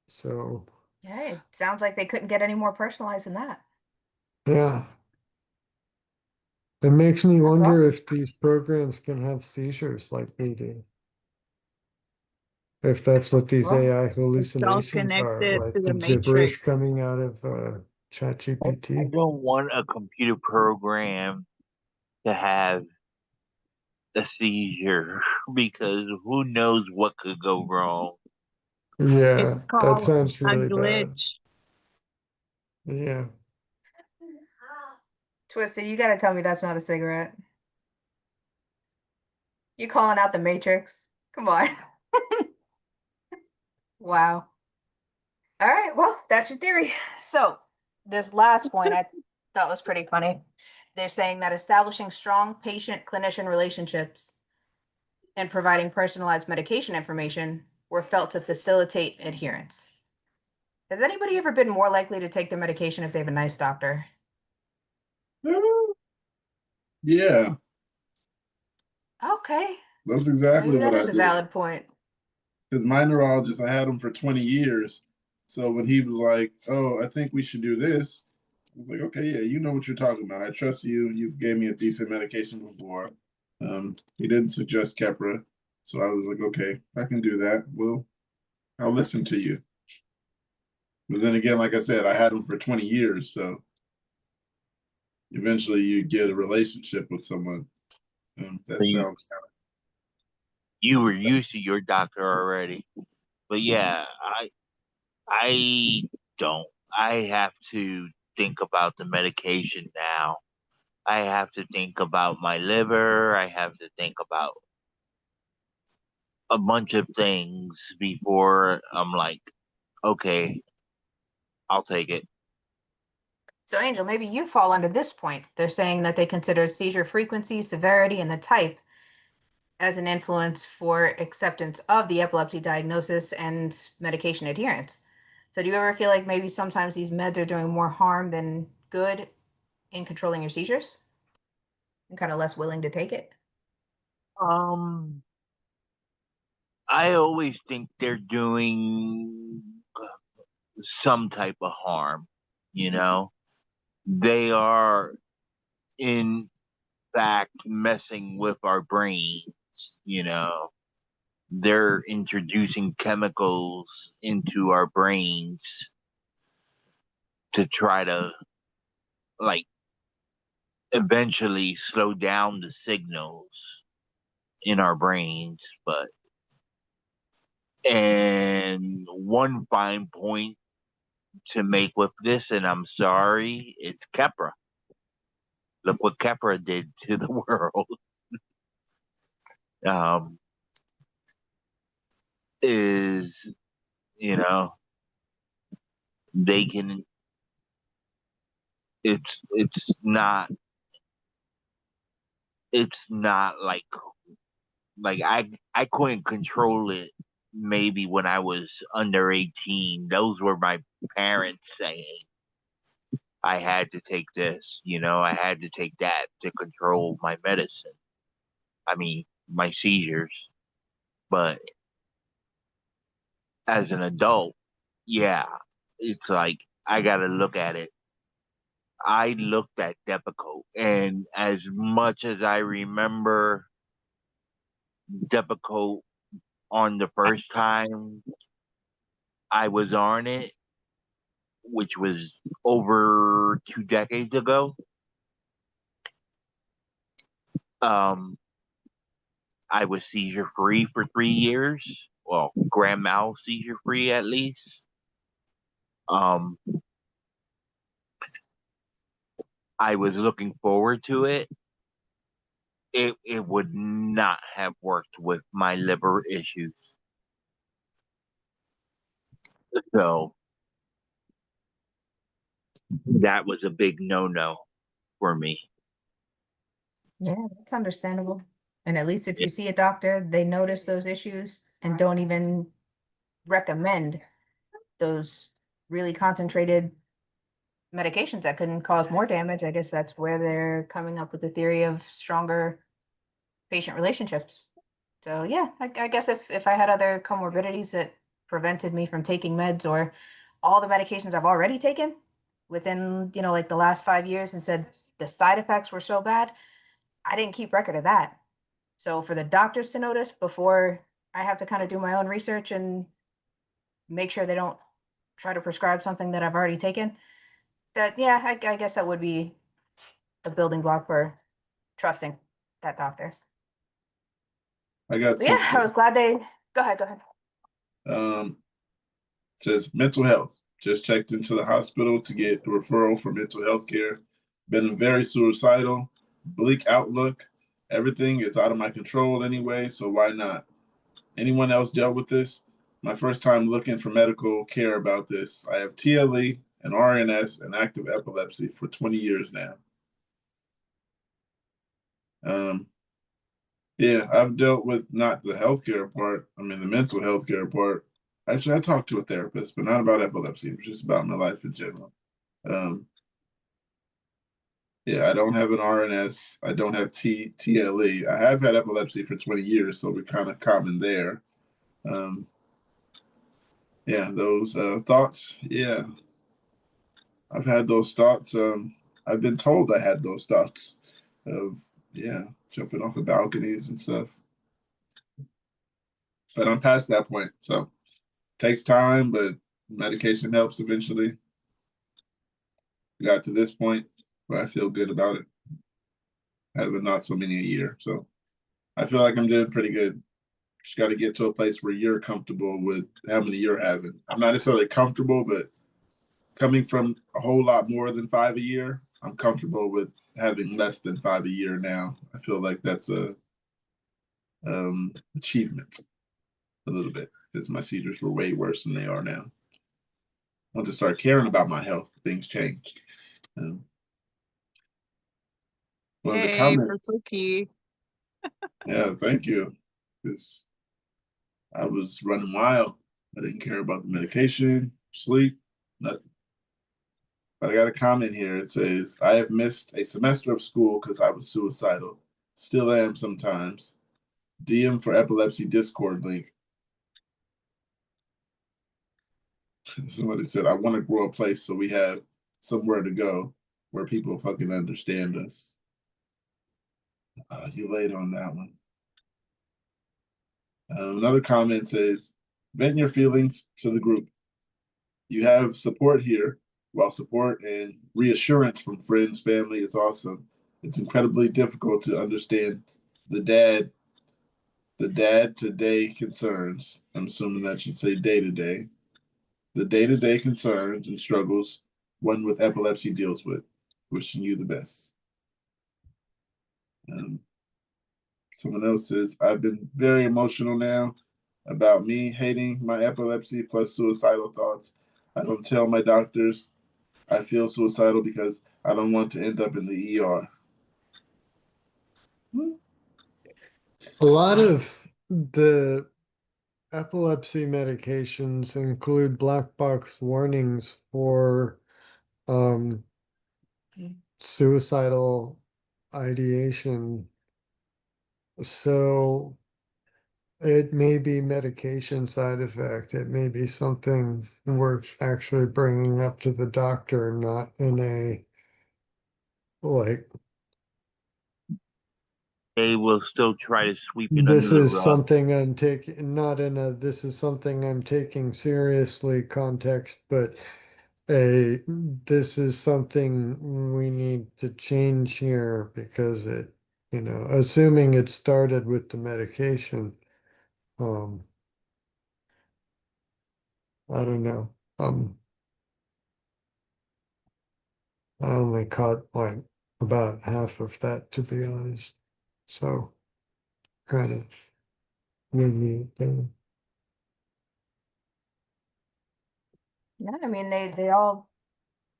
So, Yeah, it sounds like they couldn't get any more personalized than that. yeah, it makes me That's wonder awesome. if these programs can have seizures like we do. If that's what these Well, AI It's all hallucinations are, connected to like the the matrix. gibberish coming out of I ChatGPT. don't want a computer program to have a seizure because who knows what could go wrong. It's Yeah, that called sounds a really bad. glitch. Yeah. Twisted, you gotta tell me that's not a cigarette. You calling out the Matrix? Come on. Wow. All right, well, that's your theory. So, this last point I thought was pretty funny. They're saying that establishing strong patient-clinician relationships and providing personalized medication information were felt to facilitate adherence. Has anybody ever been more likely to take their medication if they have a nice doctor? Yeah, Okay, that's maybe exactly what that I is a did. valid point. Because my neurologist, I had him for 20 years. So when he was like, "Oh, I think we should do this," I was like, "Okay, yeah, you know what you're talking about. I trust you. You've gave me a decent medication before." He didn't suggest Keppra, so I was like, "Okay, I can do that. Well, I'll listen to you." But then again, like I said, I had them for 20 years, so eventually you get a relationship with someone. So That sounds you were used to your doctor already. But yeah, I don't. I have to think about the medication now. I have to think about my liver. I have to think about a bunch of things before I'm like, okay, I'll take it. So, Angel, maybe you fall under this point. They're saying that they consider seizure frequency, severity, and the type as an influence for acceptance of the epilepsy diagnosis and medication adherence. So, do you ever feel like maybe sometimes these meds are doing more harm than good in controlling your seizures and kind of less willing to take it? Um, I always think they're doing some type of harm. You know, they are in fact messing with our brains. You know, they're introducing chemicals into our brains to try to like eventually slow down the signals in our brains. But and one fine point to make with this, and I'm sorry, it's Kepra. Look what Kepra did to the world. um is you know they can it's not like I couldn't control it maybe when I was under 18. Those were my parents saying I had to take this, I had to take that to control my medicine. I mean, my seizures. But as an adult, yeah, it's like I got to look at it. I looked at Depakote, and as much as I remember Depakote on the first time I was on it, which was over 2 decades ago, um, I was seizure free for 3 years. Well, grand mal seizure free at least. Um, I was looking forward to it. It would not have worked with my liver issues. So that was a big no for me. Yeah, that's understandable. And at least if you see a doctor, they notice those issues and don't even recommend those really concentrated medications that couldn't cause more damage. I guess that's where they're coming up with the theory of stronger patient relationships. So yeah, I guess if I had other comorbidities that prevented me from taking meds or all the medications I've already taken within, like the last 5 years and said the side effects were so bad, I didn't keep record of that. So for the doctors to notice before I have to kind of do my own research and make sure they don't try to prescribe something that I've already taken, that yeah, I guess that would be a building block for trusting that doctor. I got But yeah, I something. was glad they go ahead, go ahead. Says mental health. Just checked into the hospital to get a referral for mental health care. Been very suicidal, bleak outlook. Everything is out of my control anyway, so why not? Anyone else dealt with this? My first time looking for medical care about this. I have TLE and RNS and active epilepsy for 20 years now. Yeah, I've dealt with not the healthcare part, I mean the mental healthcare part. Actually, I talked to a therapist, but not about epilepsy, it was just about my life in general. Um, yeah, I don't have an RNS. I don't have TLE. I have had epilepsy for 20 years, so we're kind of common there. Um, yeah, those thoughts. Yeah, I've had those thoughts. I've been told I had those thoughts of, yeah, jumping off of balconies and stuff. But I'm past that point, so takes time, but medication helps eventually. Got to this point where I feel good about it. Having not so many a year. So I feel like I'm doing pretty good. Just got to get to a place where you're comfortable with how many you're having. I'm not necessarily comfortable, but coming from a whole lot more than 5 a year, I'm comfortable with having less than 5 a year now. I feel like that's a achievement a little bit because my seizures were way worse than they are now. Once I started caring about my health, things changed. One of the Yay for comments, Cookie. yeah, thank you. Because I was running wild. I didn't care about the medication, sleep, nothing. But I got a comment here. It says, I have missed a semester of school because I was suicidal. Still am sometimes. DM for epilepsy Discord link. Somebody said, I want to grow a place so we have somewhere to go where people fucking understand us. You laid on that one. Another comment says, vent your feelings to the group. You have support here. While support and reassurance from friends, family is awesome, it's incredibly difficult to understand the dad to day concerns. I'm assuming that should say day to day. The day to day concerns and struggles one with epilepsy deals with. Wishing you the best. Someone else says, I've been very emotional now about me hating my epilepsy plus suicidal thoughts. I don't tell my doctors I feel suicidal because I don't want to end up in the ER. A lot of the epilepsy medications include black box warnings for um, suicidal ideation. So it may be medication side effect. It may be something worth actually bringing up to the doctor, not in a like They will still try to sweep it under this the is rug. something I'm taking, not in a this is something I'm taking seriously context, but a this is something we need to change here because it, assuming it started with the medication. Um, I don't know. I only caught like about half of that, to be honest. So kind of made me Yeah, I mean they all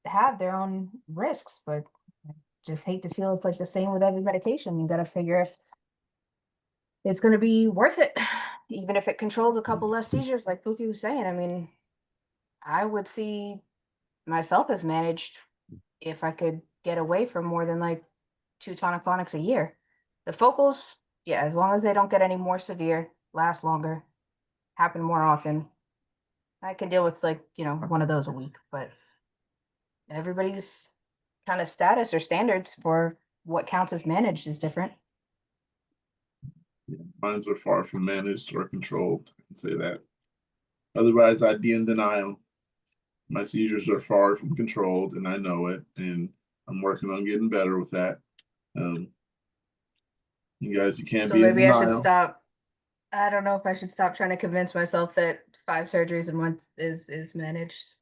have their own risks, but I just hate to feel it's like the same with every medication. You got to figure if it's going to be worth it, even if it controls a couple less seizures, like Pookie was saying. I mean, I would see myself as managed if I could get away from more than like 2 tonic-clonics a year. The focals, yeah, as long as they don't get any more severe, last longer, happen more often, I can deal with like, one of those a week. But everybody's kind of status or standards for what counts as managed is different. Mines are far from managed or controlled. I can say that. Otherwise, I'd be in denial. My seizures are far from controlled, and I know it, and I'm working on getting better with that. You guys, you can't So be in maybe I should denial. stop. I don't know if I should stop trying to convince myself that 5 surgeries a month is managed.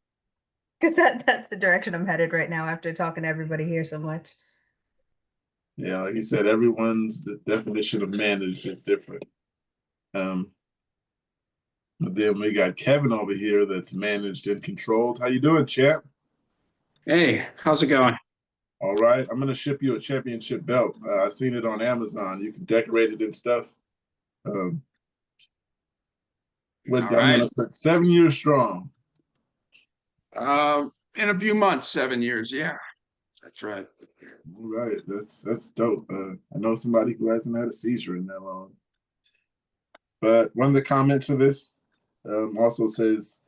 Because that's the direction I'm headed right now after talking to everybody here so much. Yeah, like you said, everyone's definition of managed is different. But then we got Kevin over here that's managed and controlled. How you doing, champ? Hey, how's it going? All right, I'm gonna ship you a championship belt. I seen it on Amazon. You can decorate it and stuff. Um, All I'm right. gonna put 7 years strong. In a few months, 7 years. Yeah, that's right. All right, that's dope. I know somebody who hasn't had a seizure in that long. But one of the comments of this also says,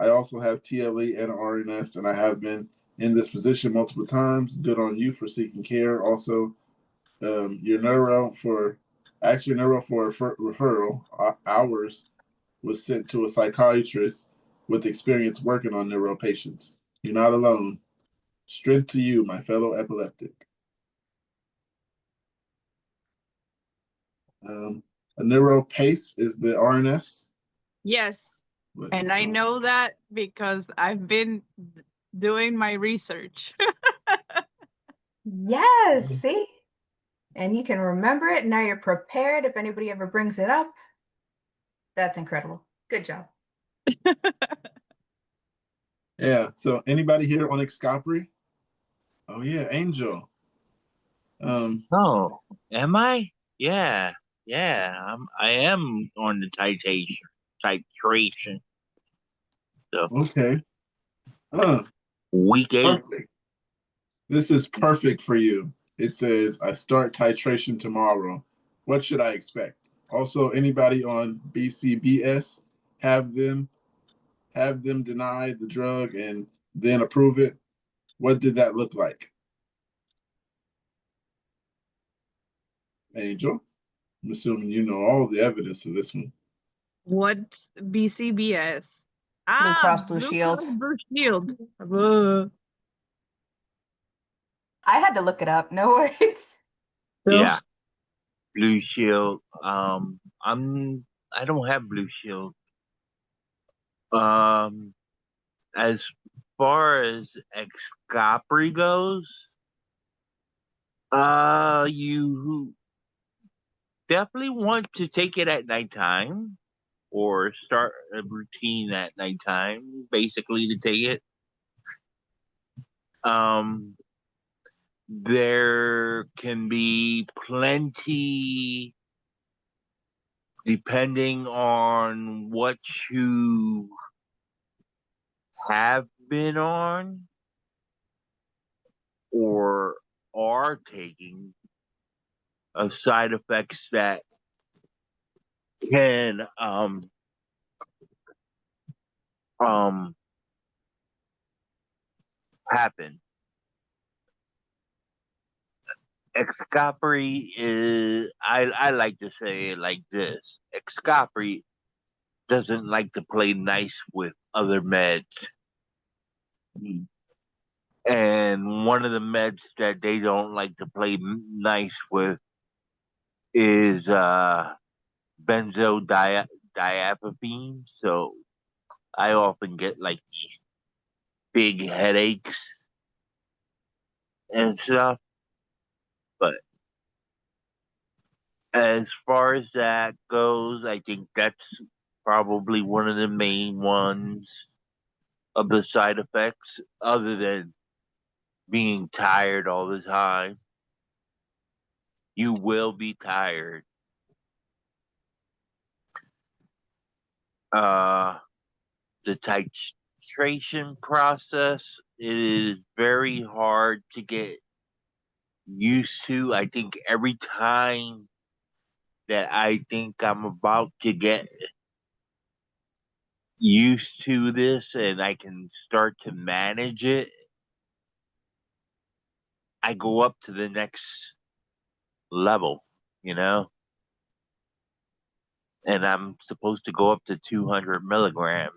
I also have TLE and RNS, and I have been in this position multiple times. Good on you for seeking care. Also, your neuro for referral, ours was sent to a psychiatrist with experience working on neuro patients. You're not alone. Strength to you, my fellow epileptic. A neuro pace is the RNS. Yes. And I know that because I've been doing my research. Yes, see? And you can remember it. Now you're prepared if anybody ever brings it up. That's incredible. Good job. Yeah. So anybody here on Excopri? Oh yeah, Angel. Oh, am I? Yeah, yeah. I am on the titration. So Okay. Huh. week 8. Perfect. This is perfect for you. It says, I start titration tomorrow. What should I expect? Also, anybody on BCBS, have them deny the drug and then approve it. What did that look like? Angel, I'm assuming you know all the evidence to this one. What's BCBS? Blue Cross Blue Blue Shield. Cross Blue Shield. I had to look it up. No worries. Yeah, Blue Shield. I don't have Blue Shield. As far as Excopri goes, you definitely want to take it at nighttime or start a routine at nighttime, basically to take it. There can be plenty, depending on what you have been on or are taking, of side effects that can happen. Excopri is, I like to say it like this. Excopri doesn't like to play nice with other meds. And one of the meds that they don't like to play nice with is benzodiazepine. So I often get like these big headaches and stuff. But as far as that goes, I think that's probably one of the main ones of the side effects, other than being tired all the time. You will be tired. The titration process, it is very hard to get used to. I think every time that I think I'm about to get used to this and I can start to manage it, I go up to the next level, you know? And I'm supposed to go up to 200 milligrams.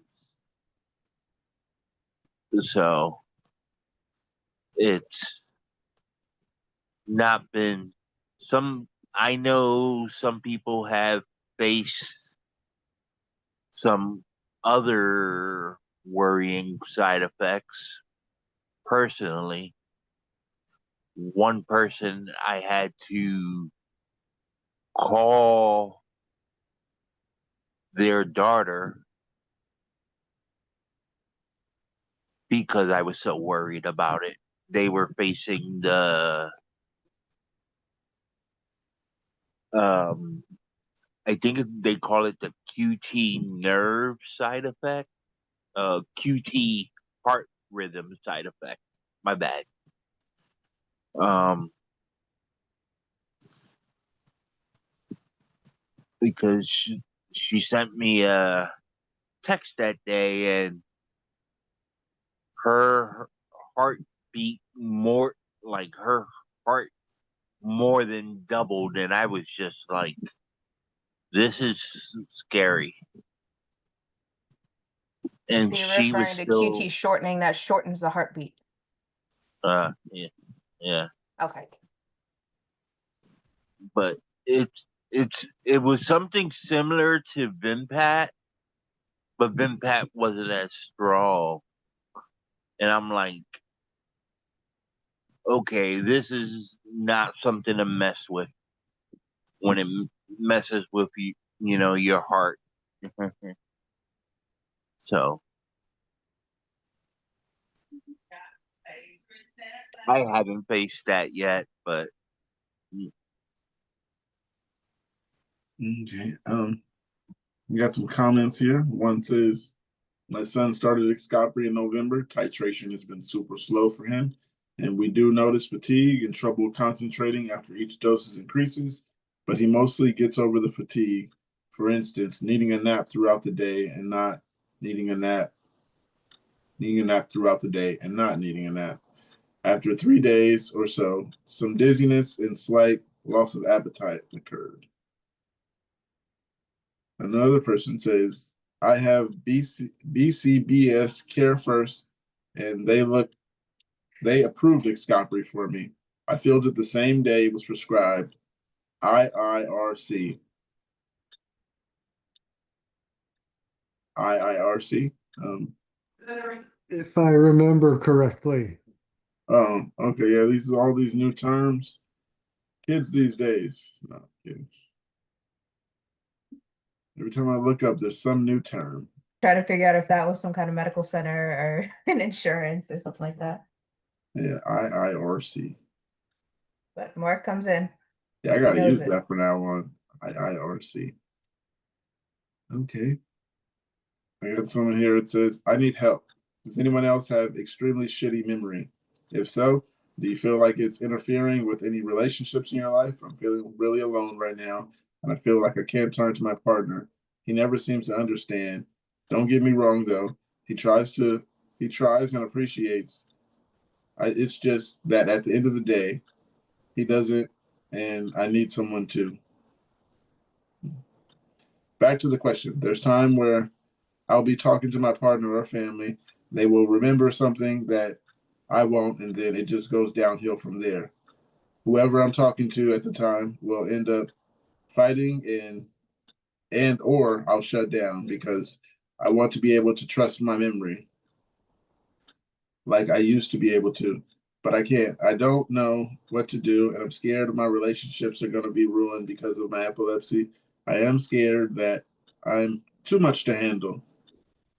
So it's not been I know some people have faced some other worrying side effects. Personally, one person I had to call their daughter because I was so worried about it. They were facing the I think they call it the QT nerve side effect, QT heart rhythm side effect. My bad. Um, because she sent me a text that day, and her heart beat more, like her heart more than doubled, and I was just like, this is scary. and You're she was referring to still QT shortening that shortens the heartbeat. yeah, yeah. Okay. But it was something similar to Vimpat, but Vimpat wasn't as strong. And I'm like, okay, this is not something to mess with when it messes with you, your heart. So I haven't faced that yet, but Okay. We got some comments here. One says, my son started Xcopri in November. Titration has been super slow for him. And we do notice fatigue and trouble concentrating after each dose increases, but he mostly gets over the fatigue. For instance, needing a nap throughout the day and not needing a nap, needing a nap throughout the day and not needing a nap. After 3 days or so, some dizziness and slight loss of appetite occurred. Another person says, I have BCBS Care First, and they approved Xcopri for me. I filled it the same day it was prescribed. IIRC. IIRC. If I remember correctly. Oh, okay. Yeah, these are all these new terms. Kids these days. No kidding. Every time I look up, there's some new term. Try to figure out if that was some kind of medical center or an insurance or something like that. Yeah, IIRC. But Mark comes in. Yeah, I He gotta knows use it. that from now on. IIRC. Okay. I got someone here. It says, I need help. Does anyone else have extremely shitty memory? If so, do you feel like it's interfering with any relationships in your life? I'm feeling really alone right now, and I feel like I can't turn to my partner. He never seems to understand. Don't get me wrong, though. He tries and appreciates. It's just that at the end of the day, he doesn't, and I need someone to. Back to the question. There's time where I'll be talking to my partner or family. They will remember something that I won't, and then it just goes downhill from there. Whoever I'm talking to at the time will end up fighting and or I'll shut down because I want to be able to trust my memory like I used to be able to, but I can't. I don't know what to do, and I'm scared my relationships are going to be ruined because of my epilepsy. I am scared that I'm too much to handle.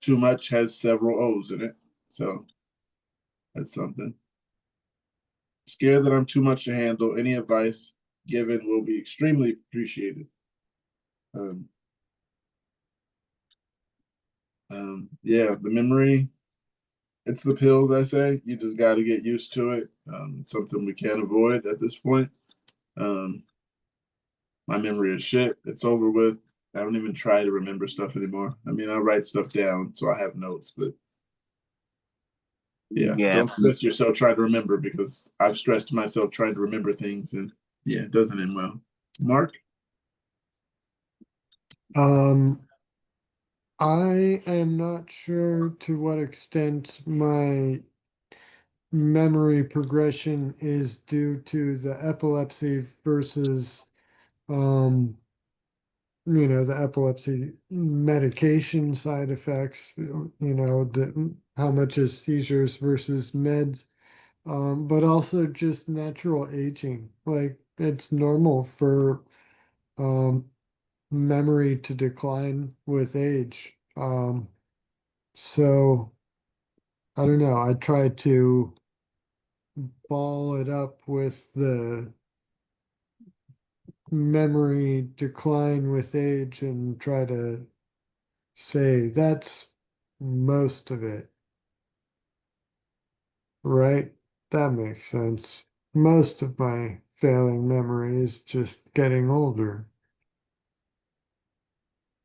Too much has several O's in it. So that's something. Scared that I'm too much to handle. Any advice given will be extremely appreciated. Yeah, the memory, it's the pills, I say. You just got to get used to it. It's something we can't avoid at this point. My memory is shit. It's over with. I don't even try to remember stuff anymore. I mean, I write stuff down, so I have notes, but yeah, yeah, don't stress yourself trying to remember because I've stressed myself trying to remember things, and yeah, it doesn't end well. Mark? I am not sure to what extent my memory progression is due to the epilepsy versus the epilepsy medication side effects, how much is seizures versus meds, but also just natural aging. Like it's normal for memory to decline with age. So I don't know. I try to ball it up with the memory decline with age and try to say that's most of it, right? That makes sense. Most of my failing memory is just getting older.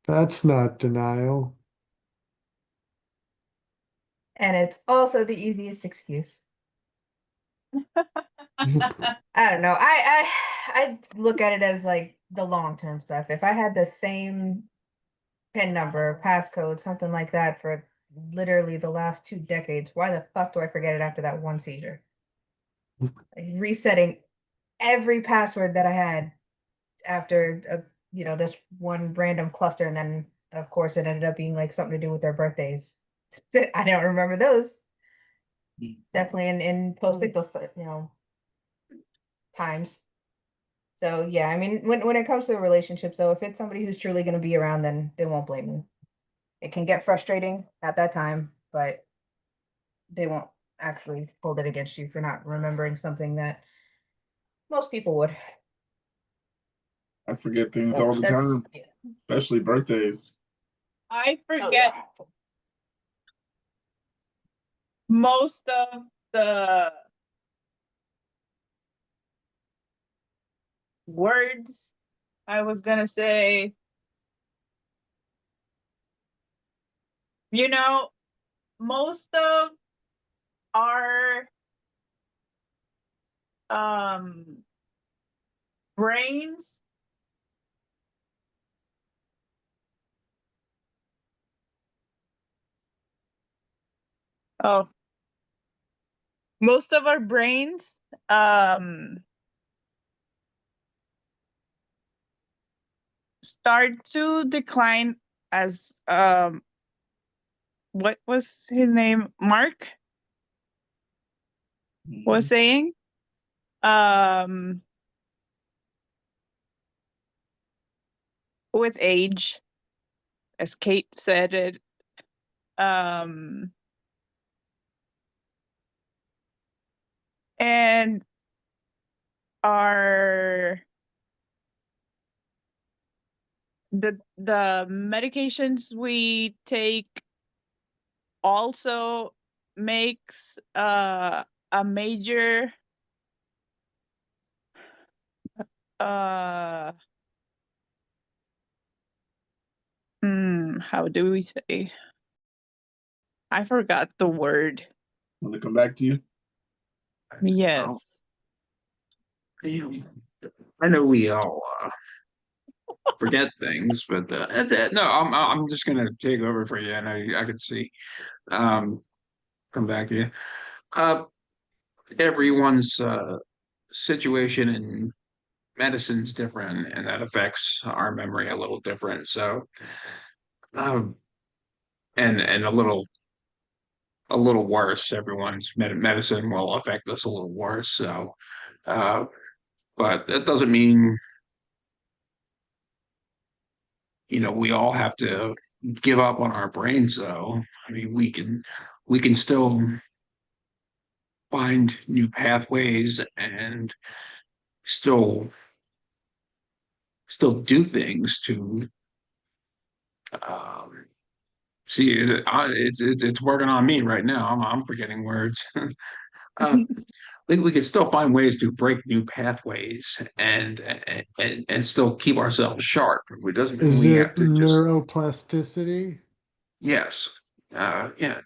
That's not denial. And it's also the easiest excuse. I don't know. I look at it as like the long-term stuff. If I had the same PIN number, passcode, something like that for literally the last 2 decades. Why the fuck do I forget it after that one seizure? Like resetting every password that I had after this one random cluster, and then of course it ended up being like something to do with their birthdays. I don't remember those. Definitely in post those times. So yeah, I mean, when it comes to the relationships, though, if it's somebody who's truly going to be around, then they won't blame me. It can get frustrating at that time, but they won't actually hold it against you for not remembering something that most people would. I forget things all the time, especially birthdays. I Oh, forget yeah. most of the words I was gonna say. You know, most of our brains oh most of our brains start to decline as what was his name, Mark was saying, with age, as Kate said it. And our the medications we take also makes a major how do we say? I forgot the word. Want to come back to you? Yes. I know we all forget things, but that's it. No, I'm just gonna take over for you, and I could see. Come back to you. Uh, everyone's situation in medicine's different, and that affects our memory a little different. So, um, and a little worse. Everyone's medicine will affect us a little worse. So, uh, but that doesn't mean we all have to give up on our brains. Though, I mean, we can still find new pathways and still do things to um, see it's working on me right now. I'm forgetting words. We can still find ways to break new pathways and still keep ourselves sharp. It doesn't mean Is we have it to just neuroplasticity? yes, yeah,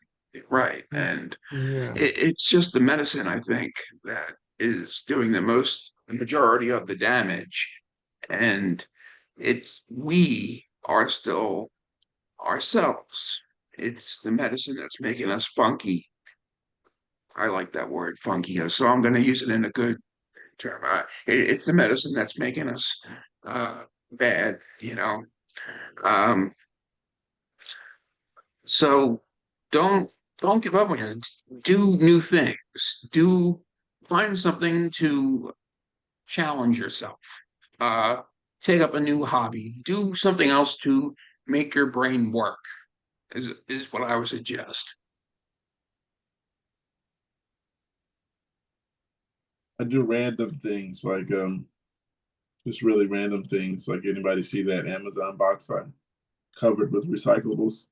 right. And Yeah. it's just the medicine I think that is doing the majority of the damage, and we are still ourselves. It's the medicine that's making us funky. I like that word, funky. So I'm going to use it in a good term. It's the medicine that's making us bad. Um, so don't don't give up on it. Do new things. Do find something to challenge yourself. Uh, take up a new hobby. Do something else to make your brain work. Is what I would suggest. I do random things like just really random things. Like anybody see that Amazon box I covered with recyclables?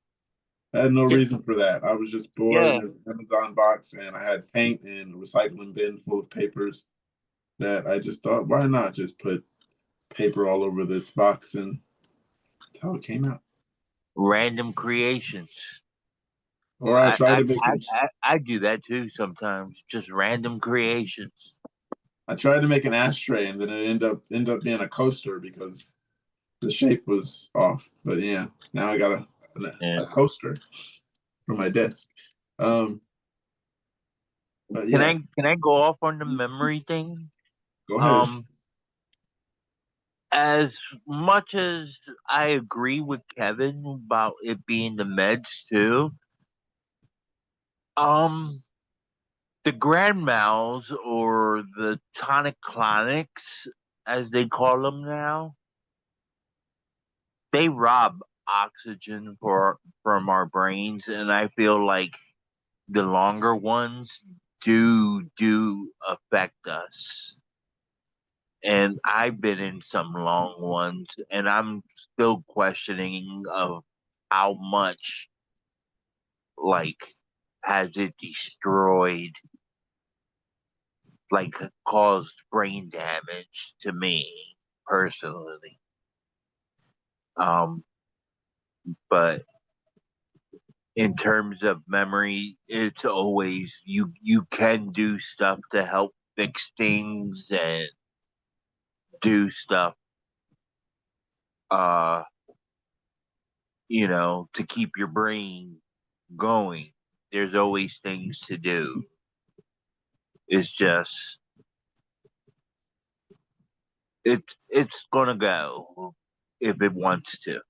I had no Yeah. reason for that. I was just bored. Yeah. And there's an Amazon box, and I had paint and a recycling bin full of papers that I just thought, why not just put paper all over this box, and that's how it came out. Random creations. Or I I try I, to make I I I do that too sometimes. Just random creations. I tried to make an ashtray, and then it ended up being a coaster because the shape was off. But yeah, now I got Yeah. a coaster. from my desk. But Can yeah, I go off on the memory thing? go ahead. As much as I agree with Kevin about it being the meds too, um, the grand mals or the tonic clonics, as they call them now, they rob oxygen from our brains, and I feel like the longer ones do affect us. And I've been in some long ones, and I'm still questioning of how much, like, has it destroyed, like, caused brain damage to me personally. Um, but in terms of memory, it's always you can do stuff to help fix things and do stuff uh to keep your brain going. There's always things to do. It's just it's gonna go if it wants to.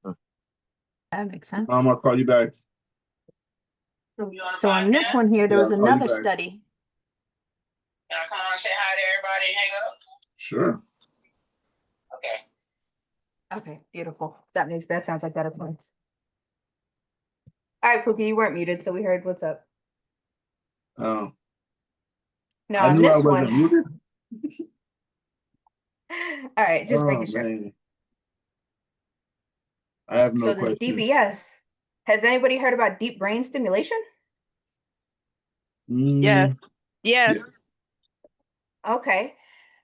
That makes sense. I'll call you back. So on this one here, there Yeah, was I'll call you another back. study. Can I come on and say hi to everybody and hang up? Sure. Okay. Okay, beautiful. That sounds like that applies. All right, Pookie, you weren't muted, so we heard what's up. Oh, No, I on knew I this wasn't one. muted. All right, just Oh making sure. man, I have no So this question. DBS, has anybody heard about deep brain stimulation? Yes. Mm, Yes. yeah. Okay.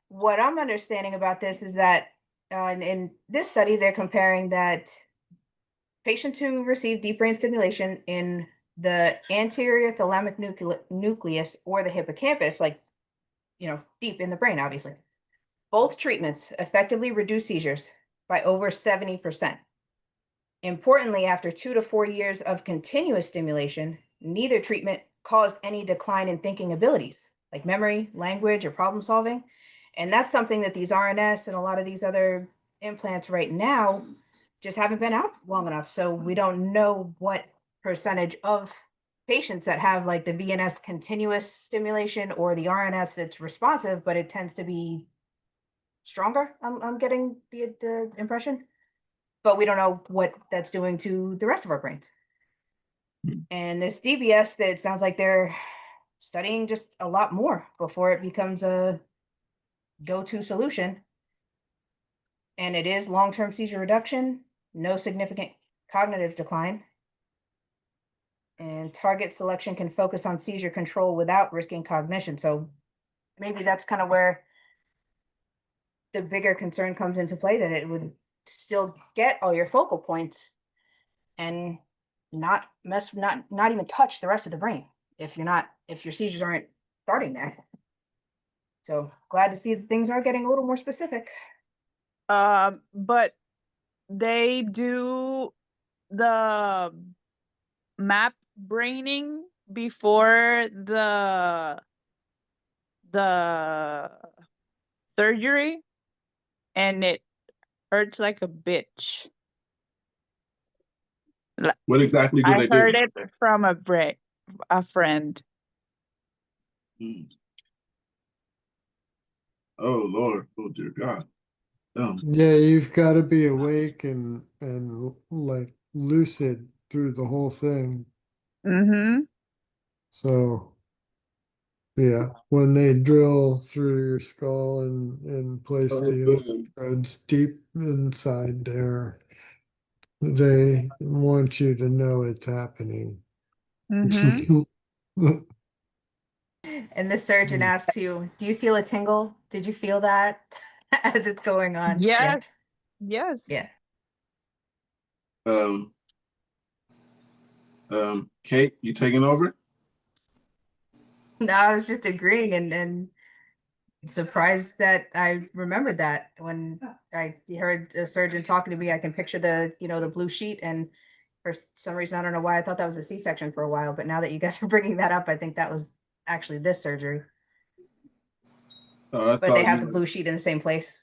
What I'm understanding about this is that in this study, they're comparing that patients who receive deep brain stimulation in the anterior thalamic nucleus or the hippocampus, like, deep in the brain, obviously. Both treatments effectively reduce seizures by over 70%. Importantly, after 2 to 4 years of continuous stimulation, neither treatment caused any decline in thinking abilities like memory, language, or problem solving. And that's something that these RNS and a lot of these other implants right now just haven't been out long enough. So we don't know what percentage of patients that have like the VNS continuous stimulation or the RNS that's responsive, but it tends to be stronger. I'm getting the impression, but we don't know what that's doing to the rest of our brains. And this DBS, that sounds like they're studying just a lot more before it becomes a go-to solution. And it is long-term seizure reduction, no significant cognitive decline. And target selection can focus on seizure control without risking cognition. So maybe that's kind of where the bigger concern comes into play, that it would still get all your focal points and not even touch the rest of the brain if your seizures aren't starting there. So glad to see that things are getting a little more specific. But they do the map braining before the surgery, and it hurts like a bitch. What exactly do I they heard do? it from a friend. Mm. Oh Lord, oh dear God. Yeah, you've got to be awake and like lucid through the whole thing. Mm-hmm. So yeah, when they drill through your skull and place Oh, the man. electrodes deep inside there, they want you to know it's happening. Mm-hmm. And the surgeon asks you, do you feel a tingle? Did you feel that as it's going on? Yeah. Yes. Yes. Yeah. Um, Kate, you taking over? No, I was just agreeing and surprised that I remembered that when I heard a surgeon talking to me. I can picture the blue sheet and For some reason, I don't know why I thought that was a C-section for a while, but now that you guys are bringing that up, I think that was actually this surgery. I But they thought have you the blue sheet in the same place.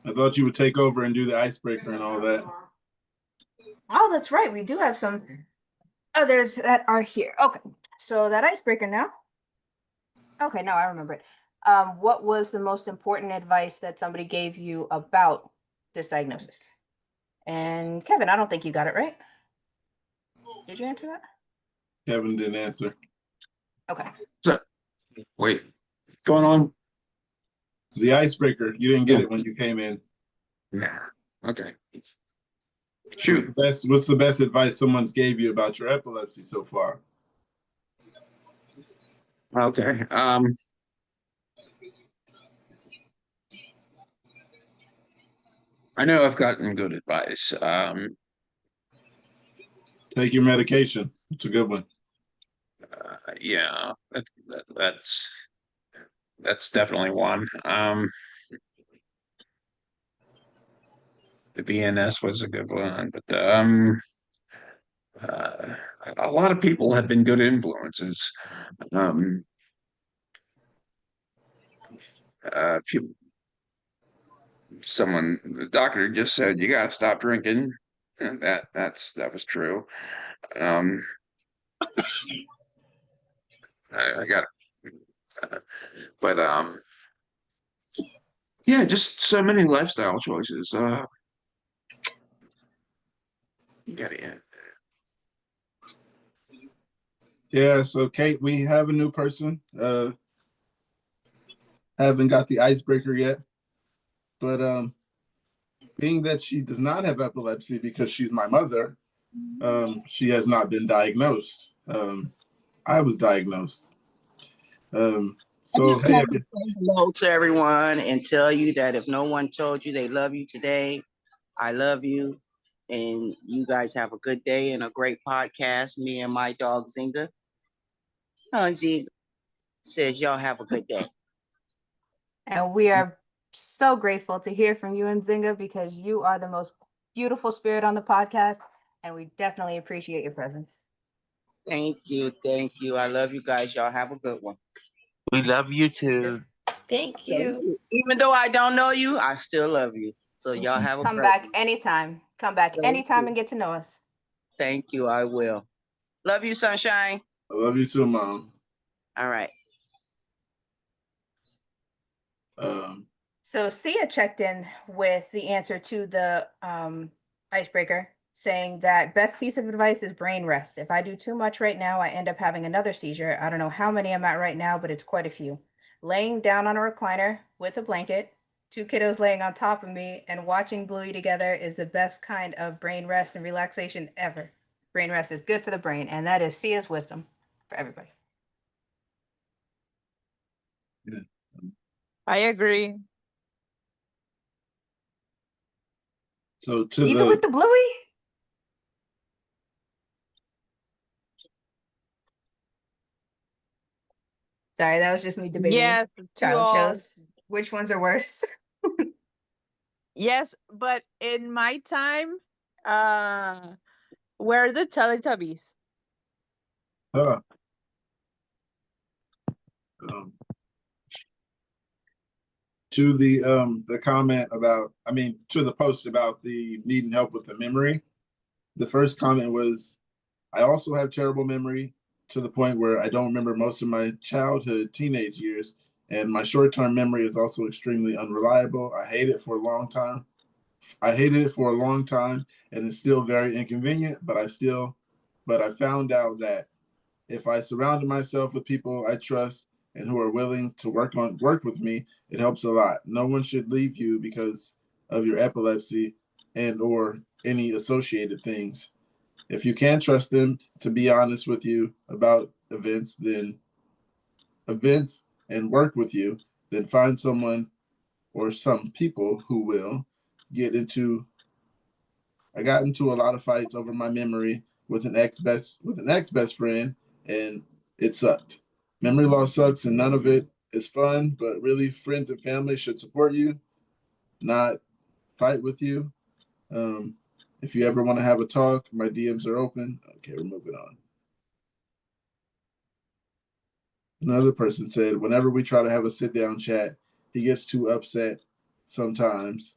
I thought you would take over and do the icebreaker and all that. Oh, that's right. We do have some others that are here. Okay, so that icebreaker now. Okay, no, I remember it. What was the most important advice that somebody gave you about this diagnosis? And Kevin, I don't think you got it right. Did you answer that? Kevin didn't answer. Okay. So, wait, going on? The icebreaker, you didn't get it when you came in. Nah. Okay. Shoot. What's the best advice someone's gave you about your epilepsy so far? Okay. I know I've gotten good advice. Take your medication. It's a good one. Yeah, that's definitely one. The BNS was a good one, but a lot of people have been good influences. People, the doctor just said you got to stop drinking, and that was true. I got, but yeah, just so many lifestyle choices. You gotta, Yeah, so Kate, we have a new person. Haven't got the icebreaker yet, but being that she does not have epilepsy because she's my mother, she has not been diagnosed. I was diagnosed. I So just hey, wanted to say hello to everyone and tell you that if no one told you they love you today, I love you. And you guys have a good day and a great podcast. Me and my dog Zinga. Zinga says y'all have a good day. And we are so grateful to hear from you and Zinga because you are the most beautiful spirit on the podcast, and we definitely appreciate your presence. Thank you. Thank you. I love you guys. Y'all have a good one. We love you too. Thank you. Even though I don't know you, I still love you. So y'all have a Come great back one. anytime. Come back Thank anytime you. and get to know us. Thank you. I will. Love you, Sunshine. I love you too, Mom. All right. So Sia checked in with the answer to the icebreaker, saying that best piece of advice is brain rest. If I do too much right now, I end up having another seizure. I don't know how many I'm at right now, but it's quite a few. Laying down on a recliner with a blanket, two kiddos laying on top of me, and watching Bluey together is the best kind of brain rest and relaxation ever. Brain rest is good for the brain, and that is Sia's wisdom for everybody. Yeah. I agree. So to Even with the Bluey? Sorry, that was just me debating Yes, child shows. Which ones are worse? Yes, but in my time, where are the Teletubbies? To the comment about, to the post about the needing help with the memory, the first comment was, I also have terrible memory to the point where I don't remember most of my childhood, teenage years, and my short-term memory is also extremely unreliable. I hated it for a long time, and it's still very inconvenient, but I found out that if I surrounded myself with people I trust and who are willing to work with me, it helps a lot. No one should leave you because of your epilepsy and or any associated things. If you can't trust them to be honest with you about events and work with you, then find someone or some people who will. I got into a lot of fights over my memory with an ex best friend, and it sucked. Memory loss sucks, and none of it is fun. But really, friends and family should support you, not fight with you. If you ever want to have a talk, my DMs are open. Okay, we're moving on. Another person said, whenever we try to have a sit down chat, he gets too upset sometimes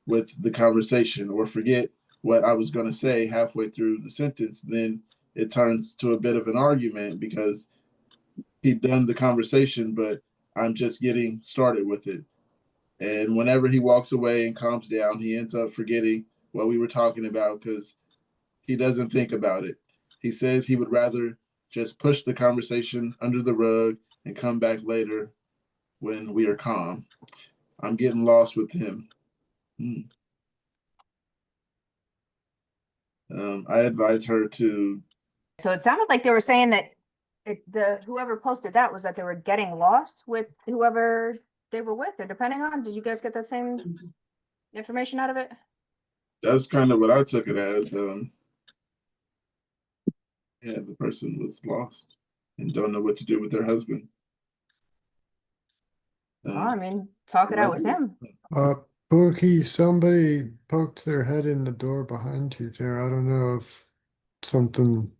with the conversation or forget what I was going to say halfway through the sentence. Then it turns to a bit of an argument because he'd done the conversation, but I'm just getting started with it. And whenever he walks away and calms down, he ends up forgetting what we were talking about because he doesn't think about it. He says he would rather just push the conversation under the rug and come back later when we are calm. I'm getting lost with him. I advise her to. So it sounded like they were saying that whoever posted that was that they were getting lost with whoever they were with, or depending on. Did you guys get that same information out of it? That's kind of what I took it as. Yeah, the person was lost and don't know what to do with their husband. I mean, talk it out with him. Pookie, somebody poked their head in the door behind you there. I don't know if something.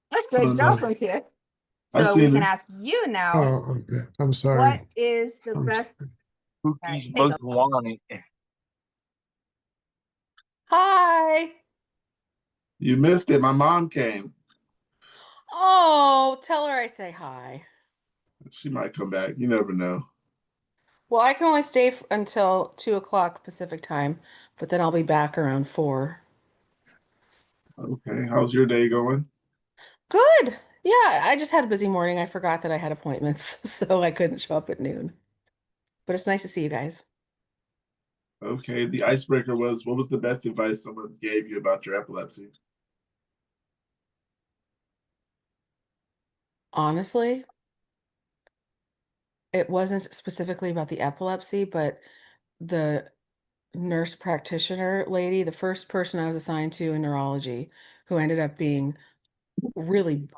That's good. Jocelyn's here. So we can ask you now. Oh, okay. I'm sorry. What is the best? Pookie's most wanted. Hi. You missed it. My mom came. Oh, tell her I say hi. She might come back. You never know. Well, I can only stay until 2 o'clock Pacific time, but then I'll be back around 4. Okay. How's your day going? Good. Yeah, I just had a busy morning. I forgot that I had appointments, so I couldn't show up at noon. But it's nice to see you guys. Okay. The icebreaker was, what was the best advice someone gave you about your epilepsy? Honestly, it wasn't specifically about the epilepsy, but the nurse practitioner lady, the first person I was assigned to in neurology, who ended up being a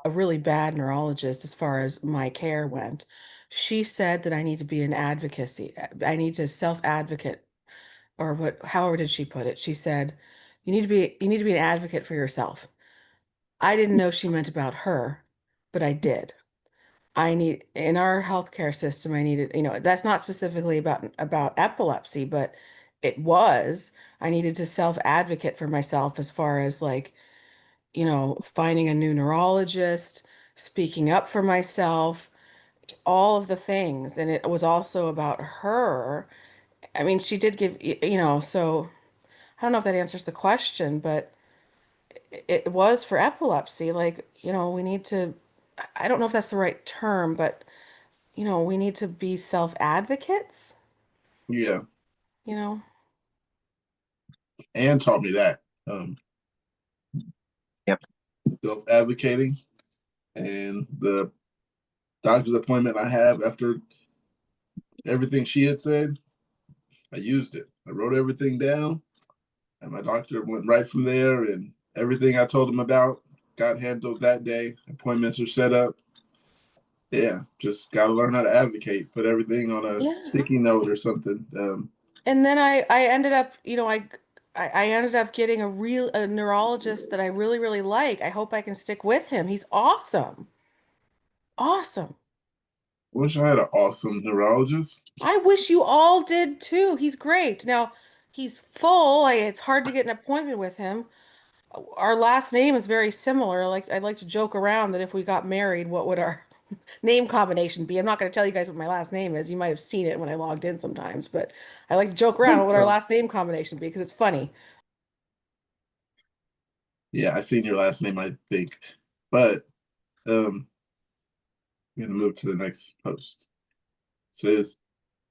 really bad neurologist as far as my care went. She said that I need to be an advocacy. I need to self-advocate, or however did she put it? She said, you need to be an advocate for yourself. I didn't know she meant about her, but I did. I need in our healthcare system, I needed, that's not specifically about epilepsy, but it was. I needed to self-advocate for myself as far as like, finding a new neurologist, speaking up for myself, all of the things. And it was also about her. I mean, she did give, so I don't know if that answers the question, but it was for epilepsy. Like, we need to, I don't know if that's the right term, but, we need to be self-advocates, Yeah. you know? Anne taught me that. Yep. Self-advocating. And the doctor's appointment I have after everything she had said, I used it. I wrote everything down, and my doctor went right from there. And everything I told him about got handled that day. Appointments are set up. Yeah, just got to learn how to advocate. Put everything on a Yeah. sticky note or something. And then I ended up, I ended up getting a neurologist that I really, really like. I hope I can stick with him. He's awesome. Awesome. Wish I had an awesome neurologist. I wish you all did too. He's great. Now, he's full. It's hard to get an appointment with him. Our last name is very similar. I'd like to joke around that if we got married, what would our name combination be? I'm not going to tell you guys what my last name is. You might have seen it when I logged in sometimes, but I like to joke around what would our last name combination be because it's funny. Yeah, I seen your last name, I think. But I'm gonna move to the next post. It says,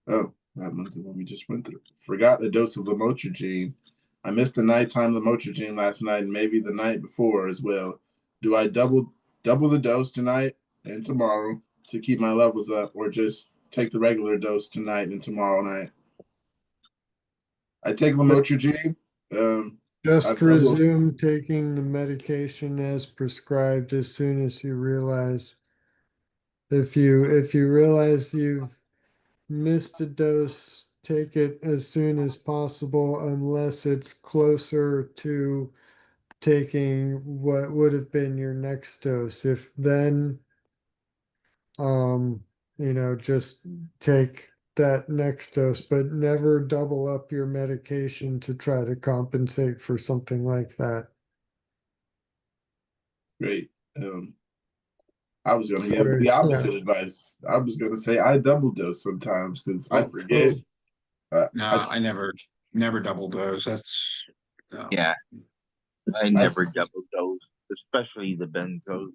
oh, that was the one we just went through. Forgot a dose of lamotrigine. I missed the nighttime lamotrigine last night and maybe the night before as well. Do I double the dose tonight and tomorrow to keep my levels up, or just take the regular dose tonight and tomorrow night? I take lamotrigine. Just resume taking the medication as prescribed as soon as you realize. If you realize you've missed a dose, take it as soon as possible unless it's closer to taking what would have been your next dose. If then, just take that next dose, but never double up your medication to try to compensate for something like that. Great. I was going to give the Sorry, opposite advice. I was going to say I double dose sometimes because I forget. No, I never double dose. That's no. Yeah, I never double dose, especially the benzos.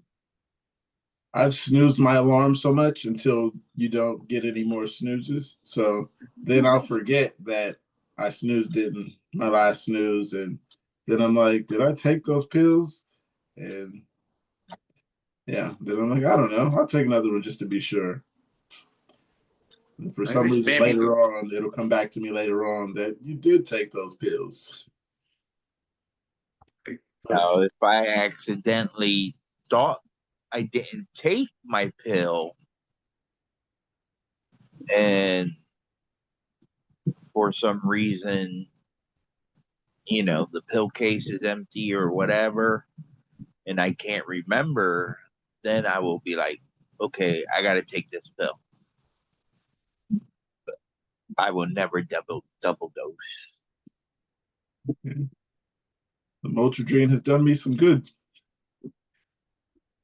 I've snoozed my alarm so much until you don't get any more snoozes. So then I'll forget that I snoozed in my last snooze. And then I'm like, did I take those pills? And yeah, then I'm like, I don't know. I'll take another one just to be sure. And for some reason, later on, it'll come back to me later on that you did take those pills. Now, if I accidentally thought I didn't take my pill and for some reason, the pill case is empty or whatever, and I can't remember, then I will be like, okay, I got to take this pill. But I will never double dose. Okay. The Motridrine has done me some good.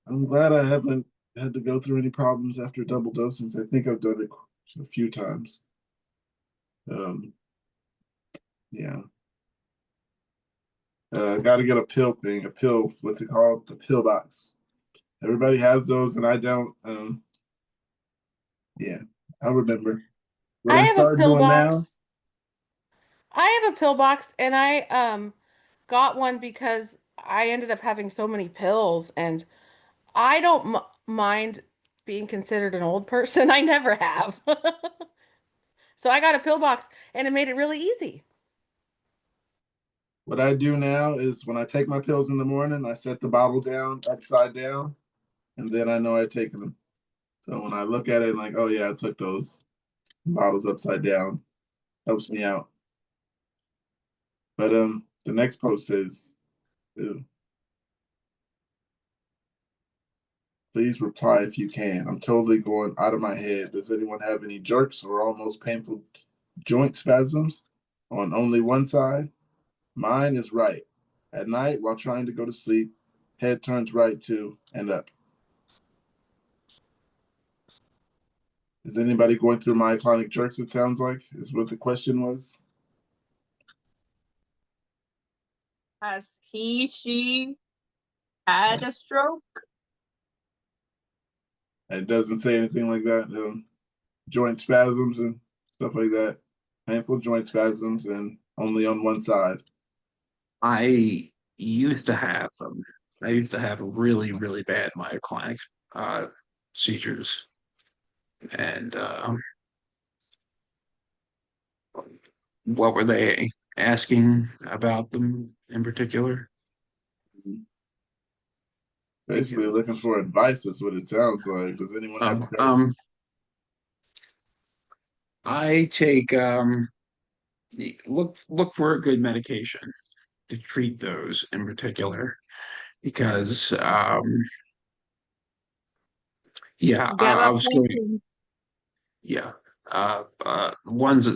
I'm glad I haven't had to go through any problems after double dosing. I think I've done it a few times. Yeah. Got to get a pill thing, what's it called? The pill box. Everybody has those and I don't. Yeah, I remember. What I have a start pill doing box. now. I have a pill box and I got one because I ended up having so many pills and I don't mind being considered an old person. I never have. So I got a pill box and it made it really easy. What I do now is when I take my pills in the morning, I set the bottle down upside down, and then I know I've taken them. So when I look at it, I'm like, oh yeah, I took those bottles upside down. Helps me out. But the next post says, ew. Please reply if you can. I'm totally going out of my head. Does anyone have any jerks or almost painful joint spasms on only one side? Mine is right. At night, while trying to go to sleep, head turns right to and up. Is anybody going through myoclonic jerks, it sounds like, is what the question was? Has she had a stroke? It doesn't say anything like that. Joint spasms and stuff like that. Painful joint spasms and only on one side. I used to have them. I used to have really, really bad myoclonic seizures. And what were they asking about them in particular? Basically looking for advice is what it sounds like. Does anyone have I take look for a good medication to treat those in particular because yeah, I was going yeah ones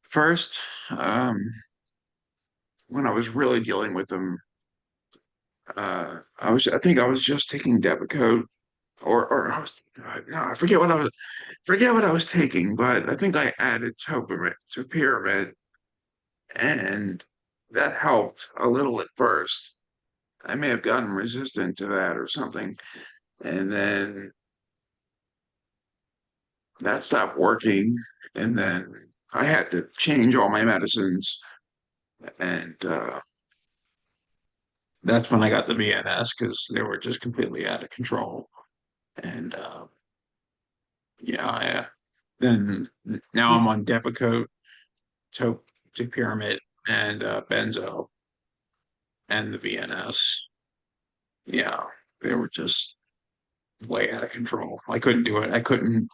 first when I was really dealing with them I think I was just taking Depakote or I was no I forget what I was taking, but I think I added topiramate, and that helped a little at first. I may have gotten resistant to that or something, and then that stopped working, and then I had to change all my medicines, and that's when I got the VNS because they were just completely out of control, and yeah, then now I'm on Depakote, topiramate, and benzo, and the VNS. Yeah, they were just way out of control. I couldn't do it. I couldn't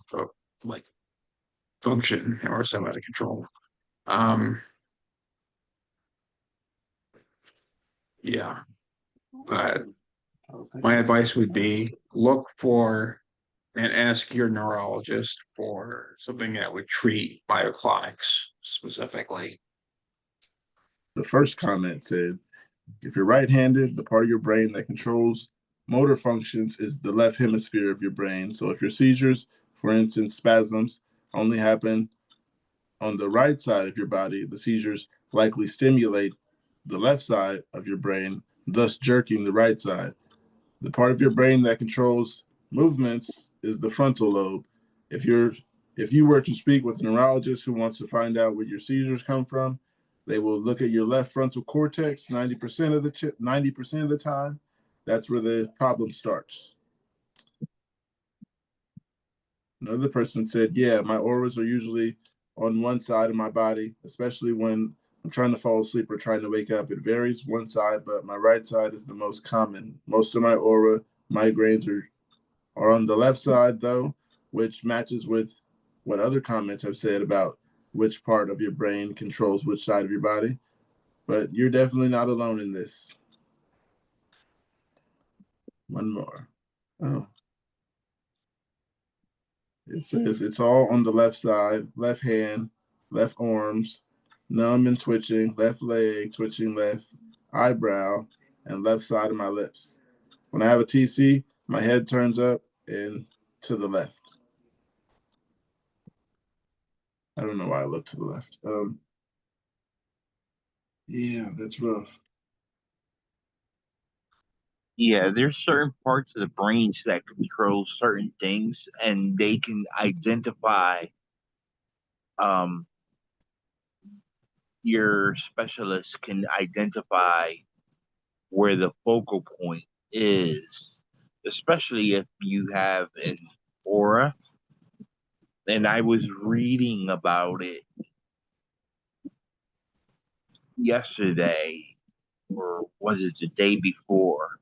like function or so out of control. Yeah, but my advice would be look for and ask your neurologist for something that would treat myoclonics specifically. The first comment said, if you're right-handed, the part of your brain that controls motor functions is the left hemisphere of your brain. So if your seizures, for instance, spasms, only happen on the right side of your body, the seizures likely stimulate the left side of your brain, thus jerking the right side. The part of your brain that controls movements is the frontal lobe. If you were to speak with a neurologist who wants to find out where your seizures come from, they will look at your left frontal cortex 90% of the time. That's where the problem starts. Another person said, yeah, my auras are usually on one side of my body, especially when I'm trying to fall asleep or trying to wake up. It varies one side, but my right side is the most common. Most of my aura migraines are on the left side, though, which matches with what other comments have said about which part of your brain controls which side of your body. But you're definitely not alone in this. One more. Oh. It says it's all on the left side, left hand, left arms, numb and twitching, left leg, twitching left, eyebrow, and left side of my lips. When I have a TC, my head turns up and to the left. I don't know why I look to the left. Yeah, that's rough. Yeah, there's certain parts of the brains that control certain things, and they can identify. Your specialist can identify where the focal point is, especially if you have an aura. And I was reading about it yesterday, or was it the day before?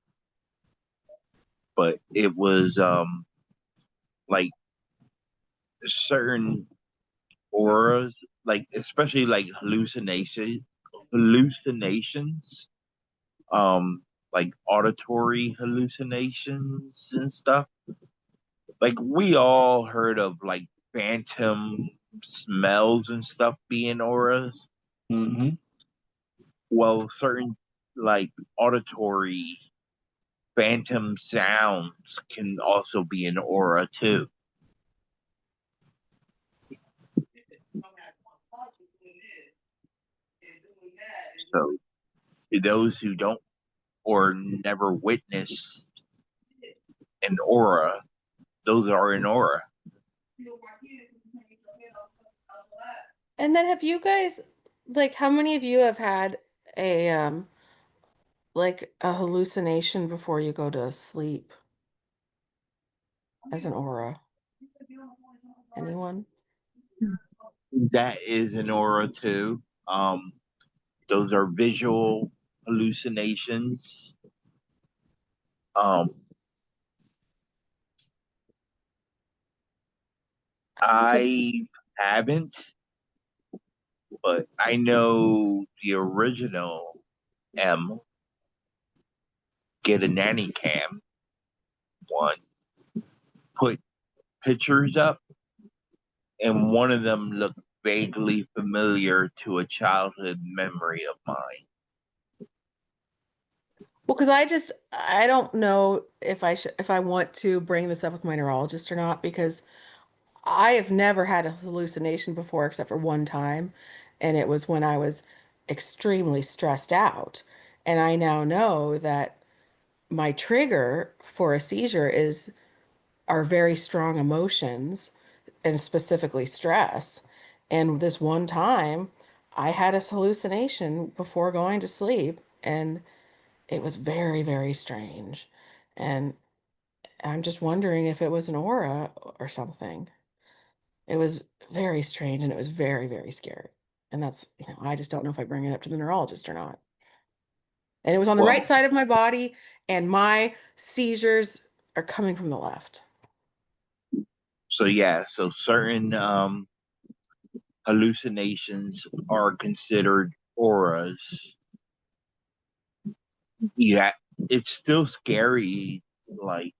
But it was like certain auras, like especially like hallucinations, like auditory hallucinations and stuff. Like we all heard of like phantom smells and stuff being auras. Mm-hmm. Well, certain like auditory phantom sounds can also be an aura too. So to those who don't or never witnessed an aura, those are an aura. And then have you guys, like, how many of you have had a like a hallucination before you go to sleep as an aura? Anyone? That is an aura too. Those are visual hallucinations. I haven't, but I know the original M, Get a Nanny Cam one, put pictures up, and one of them looked vaguely familiar to a childhood memory of mine. Well, because I don't know if I want to bring this up with my neurologist or not, because I have never had a hallucination before except for one time, and it was when I was extremely stressed out. And I now know that my trigger for a seizure are very strong emotions and specifically stress. And this one time, I had a hallucination before going to sleep, and it was very, very strange. And I'm just wondering if it was an aura or something. It was very strange and it was very, very scary. And that's, I just don't know if I bring it up to the neurologist or not. And it was on the Well, right side of my body, and my seizures are coming from the left. so yeah, so certain hallucinations are considered auras. Yeah, it's still scary, like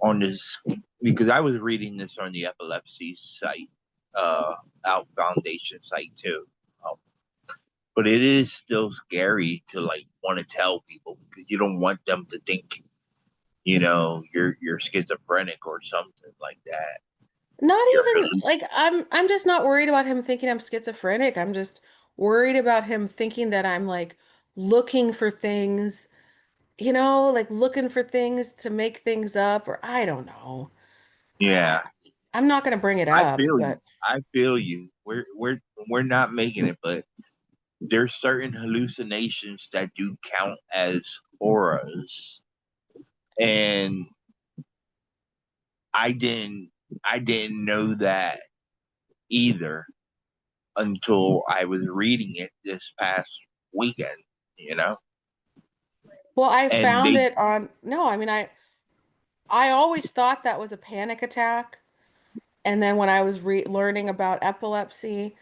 on this, because I was reading this on the epilepsy site, out foundation site too. Um, but it is still scary to like want to tell people because you don't want them to think, you're schizophrenic or something like that. Not You're even like I'm just not worried about him thinking I'm schizophrenic. I'm just worried about him thinking that I'm like looking for things, like looking for things to make things up, or I don't know. Yeah, I'm not gonna bring it I up, feel you. but I feel you. We're not making it, but there's certain hallucinations that do count as auras, and I didn't I didn't know that either until I was reading it this past weekend, you know? well, I And found they it on, no, I mean, I always thought that was a panic attack. And then when I was re learning about epilepsy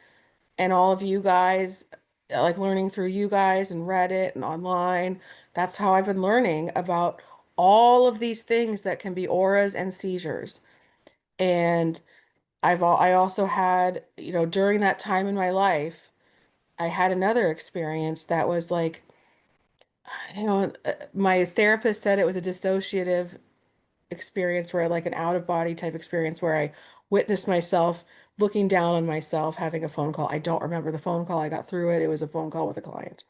and all of you guys, like learning through you guys and Reddit and online, that's how I've been learning about all of these things that can be auras and seizures. And I also had, during that time in my life, I had another experience that was like, my therapist said it was a dissociative experience where like an out of body type experience where I witnessed myself looking down on myself having a phone call. I don't remember the phone call. I got through it. It was a phone call with a client.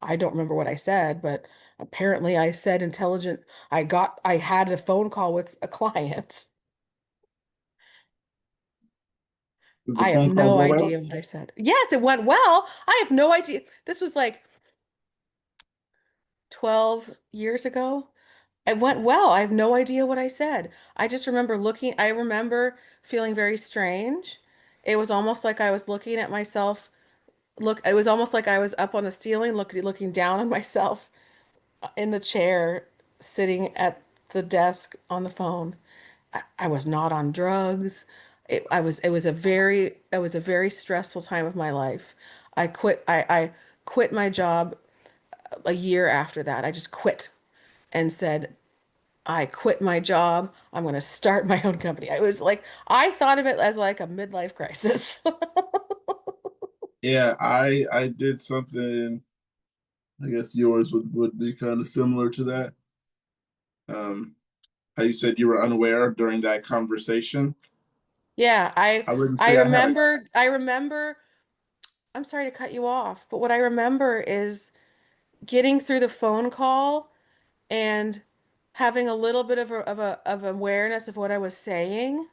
I don't remember what I said, but apparently I said intelligent. I had a phone call with a client. Did the I have phone call no go well? idea what I said. Yes, it went well. I have no idea. This was like 12 years ago. It went well. I have no idea what I said. I just remember I remember feeling very strange. It was almost like I was looking at myself. It was almost like I was up on the ceiling, looking down on myself in the chair, sitting at the desk on the phone. I was not on drugs. It was a very stressful time of my life. I quit my job a year after that. I just quit and said, I quit my job. I'm going to start my own company. I was like, I thought of it as like a midlife crisis. Yeah, I did something. I guess yours would be kind of similar to that. Um, how you said you were unaware during that conversation. Yeah, I wouldn't I say I had a remember I remember I'm sorry to cut you off, but what I remember is getting through the phone call and having a little bit of awareness of what I was saying,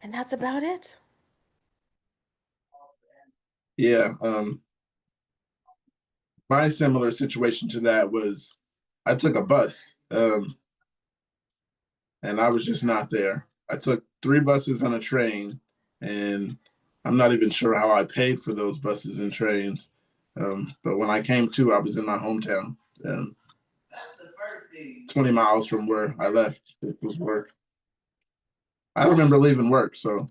and that's about it. yeah. My similar situation to that was I took a bus, and I was just not there. I took three buses and a train, and I'm not even sure how I paid for those buses and trains. But when I came to, I was in my hometown, 20 miles from where I left. It was work. I remember leaving work, so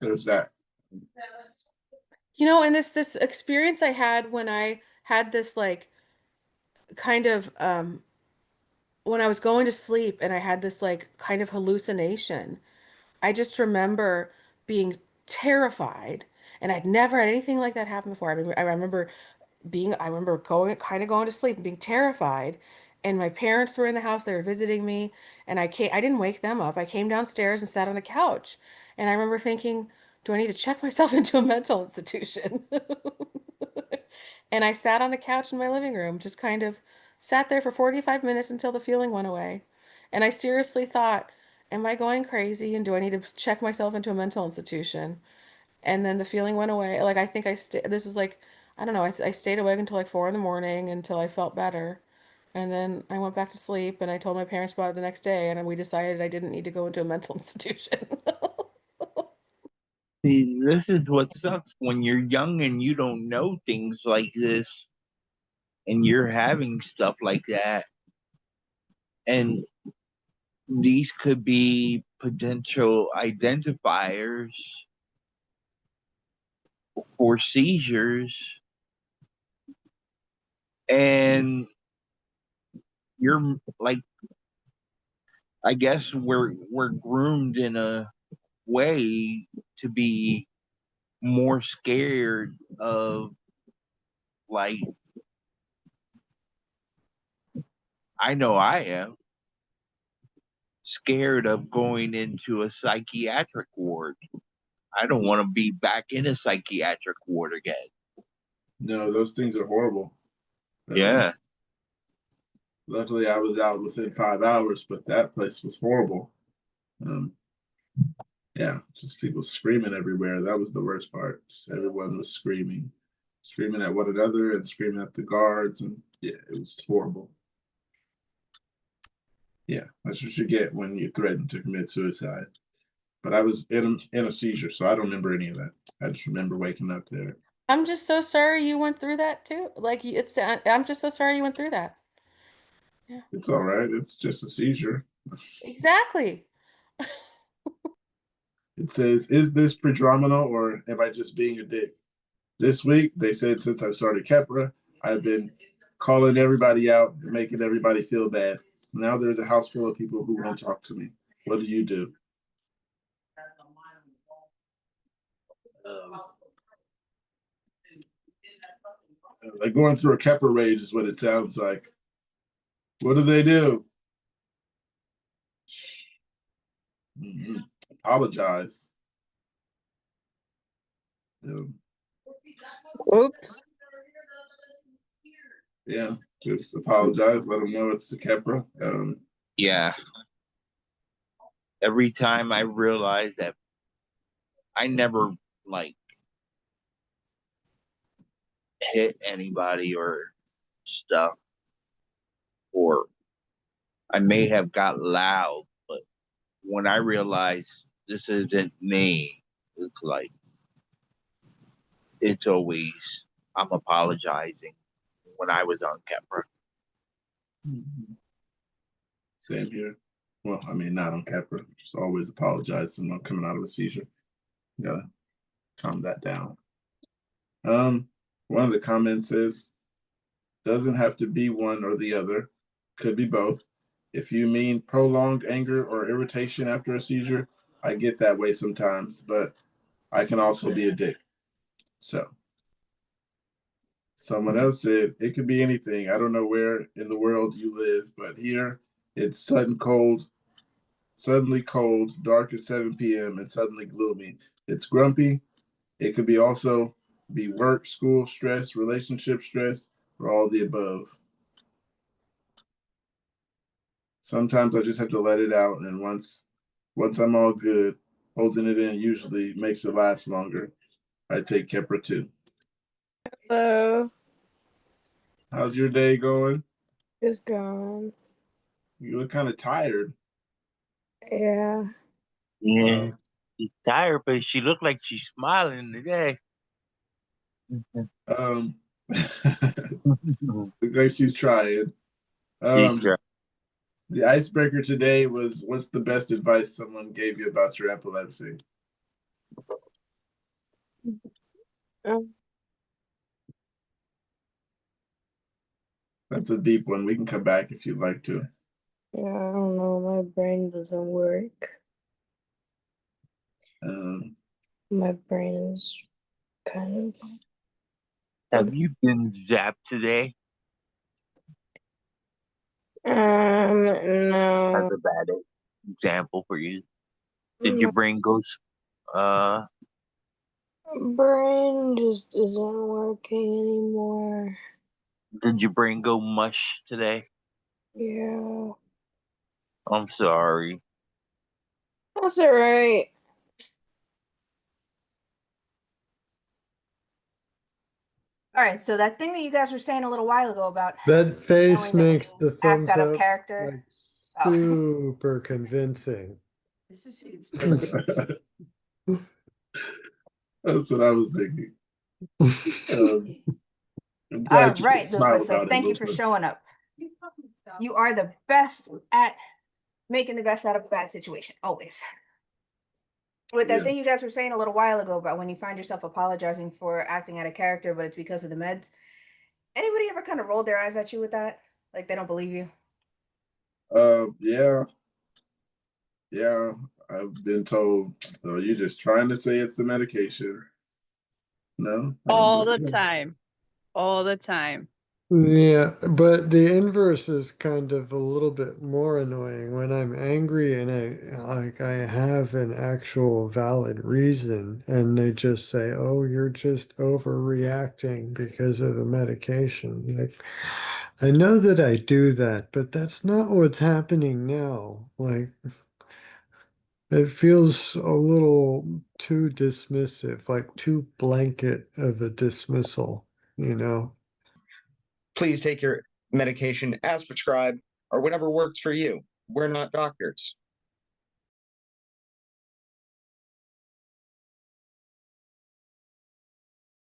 there's that. And this experience I had when I had this like kind of when I was going to sleep and I had this like kind of hallucination. I just remember being terrified, and I'd never had anything like that happen before. I remember going to sleep and being terrified. And my parents were in the house, they were visiting me, and I didn't wake them up. I came downstairs and sat on the couch. And I remember thinking, do I need to check myself into a mental institution? And I sat on the couch in my living room, just kind of sat there for 45 minutes until the feeling went away. And I seriously thought, am I going crazy? And do I need to check myself into a mental institution? And then the feeling went away. Like I think this was like, I don't know, I stayed awake until like 4 in the morning until I felt better. And then I went back to sleep and I told my parents about it the next day and we decided I didn't need to go into a mental institution. See, this is what sucks when you're young and you don't know things like this and you're having stuff like that. And these could be potential identifiers for seizures, and you're like, I guess we're groomed in a way to be more scared of, like, I know I am scared of going into a psychiatric ward. I don't want to be back in a psychiatric ward again. No, those things are horrible. Yeah. Luckily, I was out within 5 hours, but that place was horrible. Yeah, just people screaming everywhere. That was the worst part. Just everyone was screaming at one another and screaming at the guards, and yeah, it was horrible. Yeah, that's what you get when you threaten to commit suicide. But I was in a seizure, so I don't remember any of that. I just remember waking up there. I'm just so sorry you went through that too. Like I'm just so sorry you went through that. Yeah. It's all right. It's just a seizure. Exactly. It says, "Is this prodrominal or am I just being a dick?" This week, they said since I've started Kepra, I've been calling everybody out and making everybody feel bad. Now there's a house full of people who won't talk to me. What do you do? Like going through a Kepra rage is what it sounds like. What do they do? Apologize. Oops. Yeah, just apologize. Let them know it's the Kepra. Yeah. Every time I realize that I never, like, hit anybody or stuff, or I may have got loud, but when I realize this isn't me, it's like, it's always, I'm apologizing when I was on Kepra. Same here. Well, I mean, not on Kepra. Just always apologize when I'm coming out of a seizure. You gotta calm that down. One of the comments says, doesn't have to be one or the other, could be both. If you mean prolonged anger or irritation after a seizure, I get that way sometimes, but I can also be a dick. So someone else said, it could be anything. I don't know where in the world you live, but here it's suddenly cold, dark at 7 p.m. and suddenly gloomy. It's grumpy. It could be also be work, school stress, relationship stress, or all the above. Sometimes I just have to let it out, and once I'm all good, holding it in usually makes it last longer. I take Kepra too. Hello. How's your day going? It's gone. You look kind of tired. Yeah. Yeah. She's tired, but she looked like she's smiling today. Looks like she's trying. She's trying. The icebreaker today was, what's the best advice someone gave you about your epilepsy? That's a deep one. We can come back if you'd like to. Yeah, I don't know. My brain doesn't work. My brain is kind of. Have you been zapped today? No. That's a bad example for you. Did your brain go? Brain just isn't working anymore. Did your brain go mush today? Yeah. I'm sorry. That's all right. All right, so that thing that you guys were saying a little while ago about That face knowing that makes we the act thumbs out of up character. like Oh. super convincing. That's what I was thinking. I'm All glad you right, smile so about it. thank you for showing up. You are the best at making the best out of a bad situation, always. With that Yeah. thing you guys were saying a little while ago about when you find yourself apologizing for acting out of character, but it's because of the meds. Anybody ever kind of rolled their eyes at you with that? Like they don't believe you? Yeah, yeah. I've been told, oh, you're just trying to say it's the medication. No, I'm All the just time. All the time. Yeah, but the inverse is kind of a little bit more annoying when I'm angry and I have an actual valid reason and they just say, "Oh, you're just overreacting because of the medication." Like, I know that I do that, but that's not what's happening now. Like, it feels a little too dismissive, like too blanket of a dismissal, you know? Please take your medication as prescribed or whatever works for you. We're not doctors.